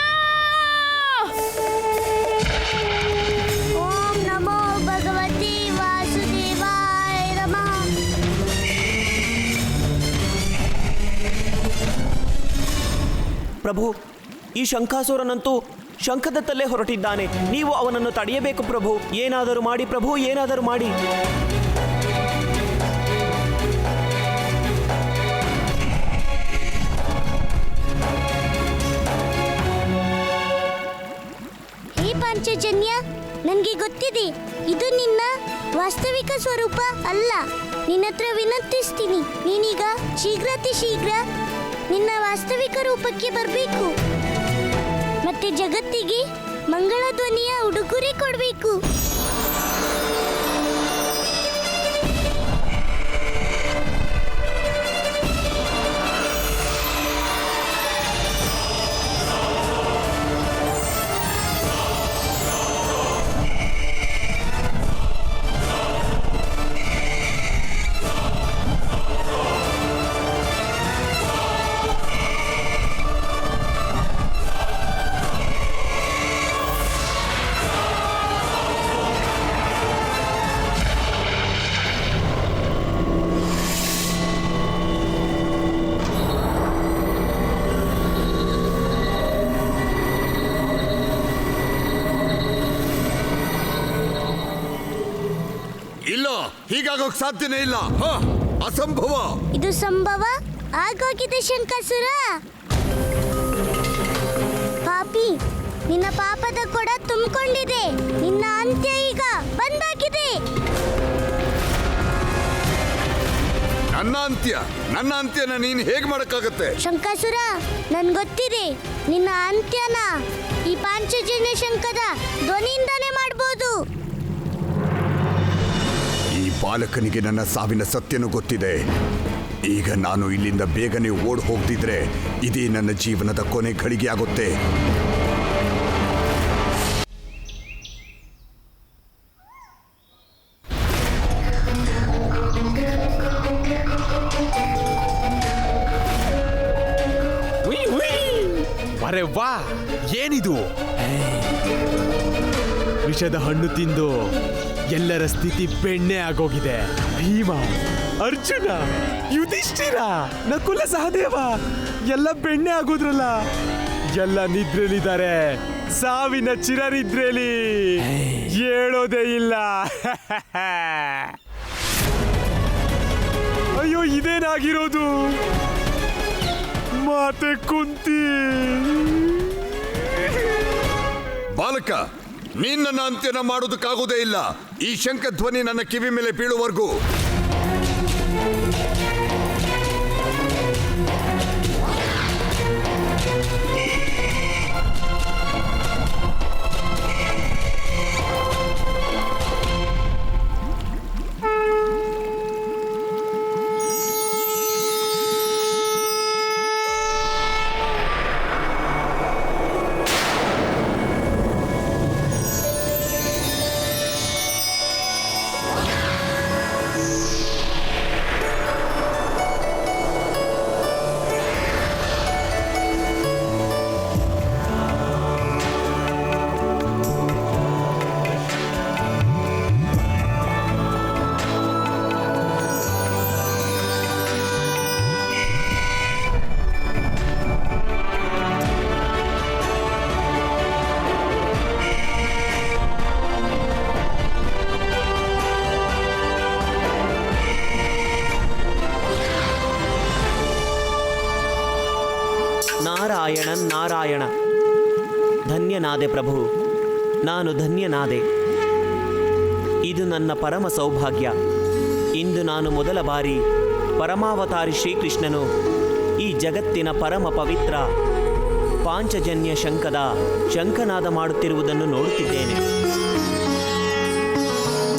ಓಂ ನಮೋ ಭಗವತೆ ವಾಸುದೇವಾಯ ನಮಃ. ಪ್ರಭು, ಈ ಶಂಖಾಸುರನಂತೂ ಶಂಖದತ್ತಲ್ಲೇ ಹೊರಟಿದ್ದಾನೆ. ನೀವು ಅವನನ್ನು ತಡೆಯಬೇಕು ಪ್ರಭು. ಏನಾದರೂ ಮಾಡಿ ಪ್ರಭು, ಏನಾದರೂ ಮಾಡಿ. ಹೇ ಪಾಂಚಜನ್ಯ, ನನಗೆ ಗೊತ್ತಿದೆ ಇದು ನಿನ್ನ ವಾಸ್ತವಿಕ ಸ್ವರೂಪ ಅಲ್ಲ. ನಿನ್ನ ಹತ್ರ ವಿನಂತಿಸ್ತೀನಿ, ನೀನೀಗ ಶೀಘ್ರಾತಿ ಶೀಘ್ರ ನಿನ್ನ ವಾಸ್ತವಿಕ ರೂಪಕ್ಕೆ ಬರಬೇಕು. ಮತ್ತೆ ಜಗತ್ತಿಗೆ ಮಂಗಳ ಧ್ವನಿಯ ಉಡುಗೊರೆ ಕೊಡಬೇಕು. ಇಲ್ಲ, ಹೀಗಾಗೋಕ್ ಸಾಧ್ಯನೇ ಇಲ್ಲ. ಅಸಂಭವ. ಇದು ಸಂಭವ ಆಗೋಗಿದೆ ಶಂಕಾಸುರ. ಪಾಪಿ, ನಿನ್ನ ಪಾಪದ ಕೊಡ ತುಂಬಿಕೊಂಡಿದೆ. ನಿನ್ನ ಅಂತ್ಯ ಈಗ ಬಂದಾಗಿದೆ. ನನ್ನ ಅಂತ್ಯನ ನೀನು ಹೇಗೆ ಮಾಡಕ್ಕಾಗತ್ತೆ? ಶಂಕಾಸುರ, ನನ್ಗೊತ್ತಿದೆ ನಿನ್ನ ಅಂತ್ಯನ ಈ ಪಾಂಚಜನ್ಯ ಶಂಕದ ಧ್ವನಿಯಿಂದಾನೇ ಮಾಡ್ಬೋದು. ಈ ಬಾಲಕನಿಗೆ ನನ್ನ ಸಾವಿನ ಸತ್ಯನೂ ಗೊತ್ತಿದೆ. ಈಗ ನಾನು ಇಲ್ಲಿಂದ ಬೇಗನೆ ಓಡ್ ಹೋಗ್ದಿದ್ರೆ ಇದೇ ನನ್ನ ಜೀವನದ ಕೊನೆ ಘಳಿಗೆ ಆಗುತ್ತೆ. ಅರೆ ವಾ, ಏನಿದು? ವಿಷದ ಹಣ್ಣು ತಿಂದು ಎಲ್ಲರ ಸ್ಥಿತಿ ಬೆಣ್ಣೆ ಆಗೋಗಿದೆ. ಭೀಮ, ಅರ್ಜುನ, ಯುಧಿಷ್ಠಿರ, ನಕುಲ, ಸಹದೇವ ಎಲ್ಲ ಬೆಣ್ಣೆ ಆಗೋದ್ರಲ್ಲ. ಎಲ್ಲ ನಿದ್ರೆಲಿದ್ದಾರೆ, ಸಾವಿನ ಚಿರನಿದ್ರೆಲಿ, ಹೇಳೋದೇ ಇಲ್ಲ. ಅಯ್ಯೋ, ಇದೇನಾಗಿರೋದು? ಮಾತೆ ಕುಂತಿ. ಬಾಲಕ, ನೀನ್ ನನ್ನ ಅಂತ್ಯನ ಮಾಡೋದಕ್ಕಾಗೋದೇ ಇಲ್ಲ. ಈ ಶಂಖ ಧ್ವನಿ ನನ್ನ ಕಿವಿ ಮೇಲೆ ಬೀಳುವವರೆಗೂ. ನಾರಾಯಣ ನಾರಾಯಣ. ಧನ್ಯನಾದೆ ಪ್ರಭು, ನಾನು ಧನ್ಯನಾದೆ. ಇದು ನನ್ನ ಪರಮ ಸೌಭಾಗ್ಯ. ಇಂದು ನಾನು ಮೊದಲ ಬಾರಿ ಪರಮಾವತಾರಿ ಶ್ರೀಕೃಷ್ಣನು ಈ ಜಗತ್ತಿನ ಪರಮ ಪವಿತ್ರ ಪಾಂಚಜನ್ಯ ಶಂಖದ ಶಂಖನಾದ ಮಾಡುತ್ತಿರುವುದನ್ನು ನೋಡುತ್ತಿದ್ದೇನೆ.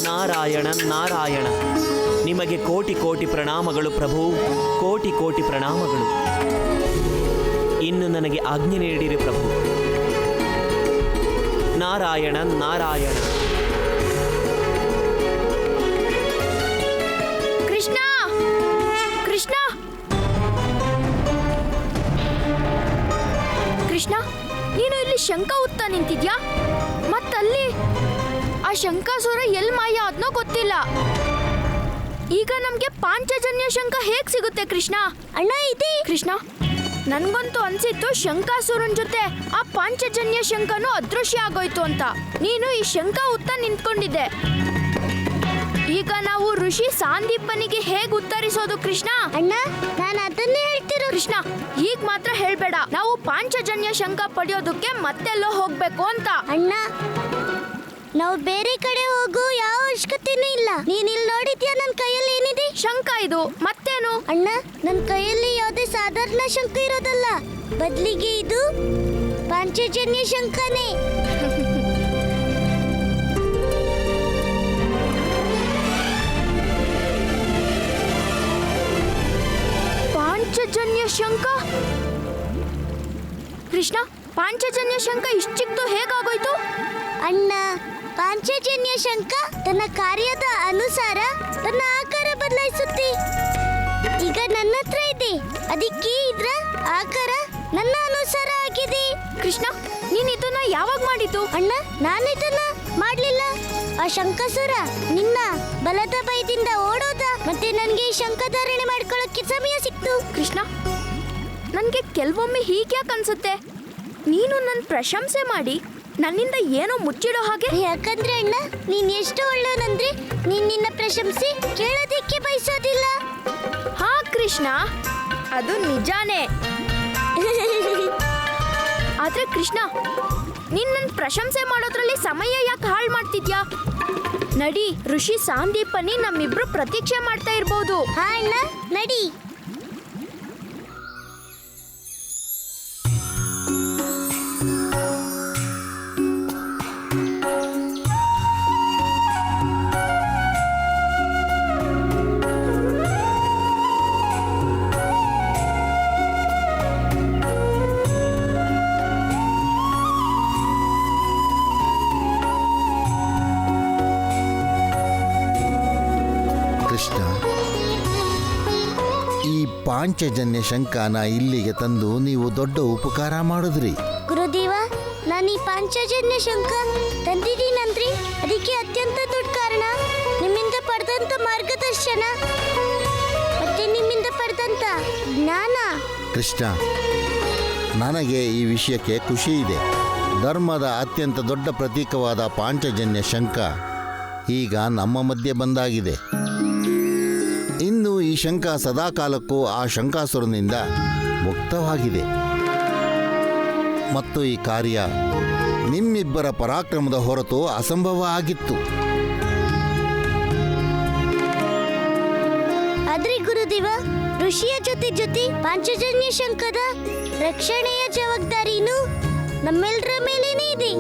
ನಾರಾಯಣ ನಾರಾಯಣ. ನಿಮಗೆ ಕೋಟಿ ಕೋಟಿ ಪ್ರಣಾಮಗಳು ಪ್ರಭು, ಕೋಟಿ ಕೋಟಿ ಪ್ರಣಾಮಗಳು. ಇನ್ನು ನನಗೆ ಆಜ್ಞೆ ನೀಡಿರಿ ಪ್ರಭು. ನಾರಾಯಣ ನಾರಾಯಣ. ಕೃಷ್ಣ ಕೃಷ್ಣ ಕೃಷ್ಣ, ನೀನು ಇಲ್ಲಿ ಶಂಖ ಉತ್ತಾ ನಿಂತಿದ್ಯಾ? ಮತ್ತಲ್ಲಿ ಆ ಶಂಖಾಸುರ ಎಲ್ ಮಾಯ ಅದನ್ನೋ ಗೊತ್ತಿಲ್ಲ. ಈಗ ನಮ್ಗೆ ಪಾಂಚಜನ್ಯ ಶಂಖ ಹೇಗ್ ಸಿಗುತ್ತೆ ಕೃಷ್ಣ? ಅಣ್ಣ ಇದೆ ಕೃಷ್ಣ, ನನ್ಗಂತೂ ಅನ್ಸಿತ್ತು ಶಂಖಾಸುರನ್ ಜೊತೆ ಆ ಪಾಂಚಜನ್ಯ ಶಂಖನು ಅದೃಶ್ಯ ಆಗೋಯ್ತು ಅಂತ. ನೀನು ಈ ಶಂಖ ಉತ್ತ ನಿಂತ್ಕೊಂಡಿದ್ದೆ. ಈಗ ನಾವು ಋಷಿ ಸಾಂದೀಪನಿಗೆ ಹೇಗ್ ಉತ್ತರಿಸೋದು ಕೃಷ್ಣ? ಅಣ್ಣ, ನಾನು ಅದನ್ನೇ ಹೇಳ್ತಿರೋ. ಕೃಷ್ಣ, ಈಗ ಮಾತ್ರ ಹೇಳ್ಬೇಡ. ನಾವು ಪಾಂಚಜನ್ಯ ಶಂಖ ಪಡೆಯೋದಕ್ಕೆ ಮತ್ತೆಲ್ಲೋ ಹೋಗ್ಬೇಕು ಅಂತ. ಅಣ್ಣ, ನಾವು ಬೇರೆ ಕಡೆ ಹೋಗು ಯಾವ ಅವಶ್ಯಕತೆನೂ ಇಲ್ಲ. ನೀನ್ ಇಲ್ಲಿ ನೋಡಿದ್ಯಾ ನನ್ನ ಕೈಯಲ್ಲಿ ಏನಿದೆ? ಶಂಖ ಇದು. ಮತ್ತೇನು? ಅಣ್ಣ, ನನ್ನ ಕೈಯಲ್ಲಿ ಯಾವುದೇ ಸಾಧಾರಣ ಶಂಖ ಇರೋದಲ್ಲ, ಬದಲಿಗೆ ಇದು ಪಾಂಚಜನ್ಯ ಶಂಖನೇ. ಪಾಂಚಜನ್ಯ ಶಂಖ? ಕೃಷ್ಣ, ಪಾಂಚಜನ್ಯ ಶಂಖ ಇಷ್ಟು ಚಿಕ್ಕದು ಹೇಗಾಗೋಯ್ತು? ಅಣ್ಣ, ಪಾಂಚಜನ್ಯ ಶಂಖ ತನ್ನ ಕಾರ್ಯದ ಅನುಸಾರ ತನ್ನ ಆಕಾರ ಬದಲಾಯಿಸುತ್ತೆ. ಈಗ ನನ್ನ ಹತ್ರ ಇದೆ, ಅದಕ್ಕೆ ಇದ್ರ ಆಕಾರ ನನ್ನ ಅನುಸಾರ ಆಗಿದೆ. ಕೃಷ್ಣ, ನೀನ್ ಇದನ್ನ ಯಾವಾಗ ಮಾಡಿದ್ದು? ಅಣ್ಣ, ನಾನು ಇದನ್ನ ಮಾಡ್ಲಿಲ್ಲ. ಆ ಶಂಖಾಸುರ ನಿನ್ನ ಬಲದ ಭಯದಿಂದ ಓಡೋದ, ಮತ್ತೆ ನನಗೆ ಈ ಶಂಖ ಧಾರಣೆ ಮಾಡ್ಕೊಳ್ಳೋಕೆ ಸಮಯ ಸಿಕ್ತು. ಕೃಷ್ಣ, ನನ್ಗೆ ಕೆಲವೊಮ್ಮೆ ಹೀಗ್ಯಾಕೆ ಅನ್ಸುತ್ತೆ, ನೀನು ನನ್ನ ಪ್ರಶಂಸೆ ಮಾಡಿ ನನ್ನಿಂದ ಏನೋ ಮುಚ್ಚಿಡೋ ಹಾಗೆ. ಯಾಕಂದ್ರೆ ಅಣ್ಣ, ನೀನ್ ಎಷ್ಟು ಒಳ್ಳೆಯವನಂದ್ರೆ ನೀನ್ ನಿನ್ನ ಪ್ರಶಂಸೆ ಕೇಳೋದಿಕ್ಕೆ ಬಯಸೋದಿಲ್ಲ. ಹಾ ಕೃಷ್ಣ, ಅದು ನಿಜಾನೇ. ಆದ್ರೆ ಕೃಷ್ಣ, ನೀನ್ ನನ್ನ ಪ್ರಶಂಸೆ ಮಾಡೋದ್ರಲ್ಲಿ ಸಮಯ ಯಾಕೆ ಹಾಳು ಮಾಡ್ತಿದ್ಯಾ? ನಡಿ, ಋಷಿ ಸಾಂದೀಪನಿ ನಮ್ಮಿಬ್ರು ಪ್ರತೀಕ್ಷೆ ಮಾಡ್ತಾ ಇರ್ಬೋದು. ಹಾ ಅಣ್ಣ, ನಡಿ. ಕೃಷ್ಣ, ಈ ಪಾಂಚಜನ್ಯ ಶಂಖನ ಇಲ್ಲಿಗೆ ತಂದು ನೀವು ದೊಡ್ಡ ಉಪಕಾರ ಮಾಡಿದ್ರಿ. ಗುರುದೇವ, ನಾನು ಈ ಪಾಂಚಜನ್ಯ ಶಂಖ ತಂದಿದ್ದೀನಂದ್ರಿ, ಅದಕ್ಕೆ ಅತ್ಯಂತ ದೊಡ್ಡ ಕಾರಣ ನಿಮ್ಮಿಂದ ಪಡೆದಂತ ಮಾರ್ಗದರ್ಶನ ಮತ್ತೆ ನಿಮ್ಮಿಂದ ಪಡೆದಂತ ಜ್ಞಾನ. ಕೃಷ್ಣ, ನನಗೆ ಈ ವಿಷಯಕ್ಕೆ ಖುಷಿ ಇದೆ. ಧರ್ಮದ ಅತ್ಯಂತ ದೊಡ್ಡ ಪ್ರತೀಕವಾದ ಪಾಂಚಜನ್ಯ ಶಂಖ ಈಗ ನಮ್ಮ ಮಧ್ಯೆ ಬಂದಾಗಿದೆ. ಇನ್ನು ಈ ಶಂಖ ಸದಾಕಾಲಕ್ಕೂ ಆ ಶಂಖಾಸುರನಿಂದ ಮುಕ್ತವಾಗಿದೆ ಮತ್ತು ಈ ಕಾರ್ಯ ನಿಮ್ಮಿಬ್ಬರ ಪರಾಕ್ರಮದ ಹೊರತು ಅಸಂಭವ ಆಗಿತ್ತು. ಆದ್ರೆ ಗುರುದೇವ, ಋಷಿಯ ಜೊತೆ ಪಾಂಚಜನ್ಯ ಶಂಖದ ರಕ್ಷಣೆಯ ಜವಾಬ್ದಾರಿನೂ ನಮ್ಮೆಲ್ಲರ ಮೇಲೇನೇ ಇದೆ.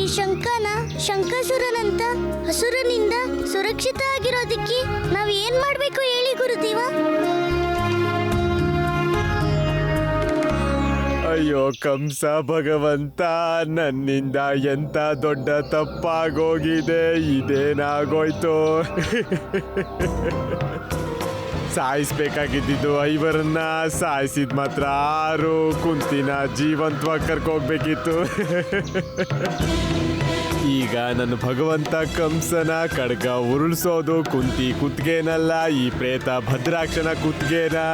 ಈ ಶಂಖನ ಶಂಖಾಸುರನಂತ ಹಸುರನಿಂದ ಸುರಕ್ಷಿತ ಆಗಿರೋದಕ್ಕೆ ನಾವ್ ಏನ್ ಮಾಡ್ಬೇಕು ಹೇಳಿ ಗುರುದೇವ? ಅಯ್ಯೋ ಕಂಸ ಭಗವಂತ, ನನ್ನಿಂದ ಎಂತ ದೊಡ್ಡ ತಪ್ಪಾಗೋಗಿದೆ. ಇದೇನಾಗೋಯ್ತು? ಸಾಯಿಸ್ಬೇಕಾಗಿದ್ದು ಐವರನ್ನ, ಸಾಯಿಸಿದ ಮಾತ್ರ 6, ಕುಂತಿನ ಜೀವಂತವಾಗಿ ಕರ್ಕೋಗ್ಬೇಕಿತ್ತು. ಈಗ ನನ್ನ ಭಗವಂತ ಕಂಸನ ಖಡ್ಗ ಉರುಳಿಸೋದು ಕುಂತಿ ಕುತ್ಗೆನಲ್ಲ, ಈ ಪ್ರೇತ ಭದ್ರಾಕ್ಷನ ಕುತ್ಗೆನಾ?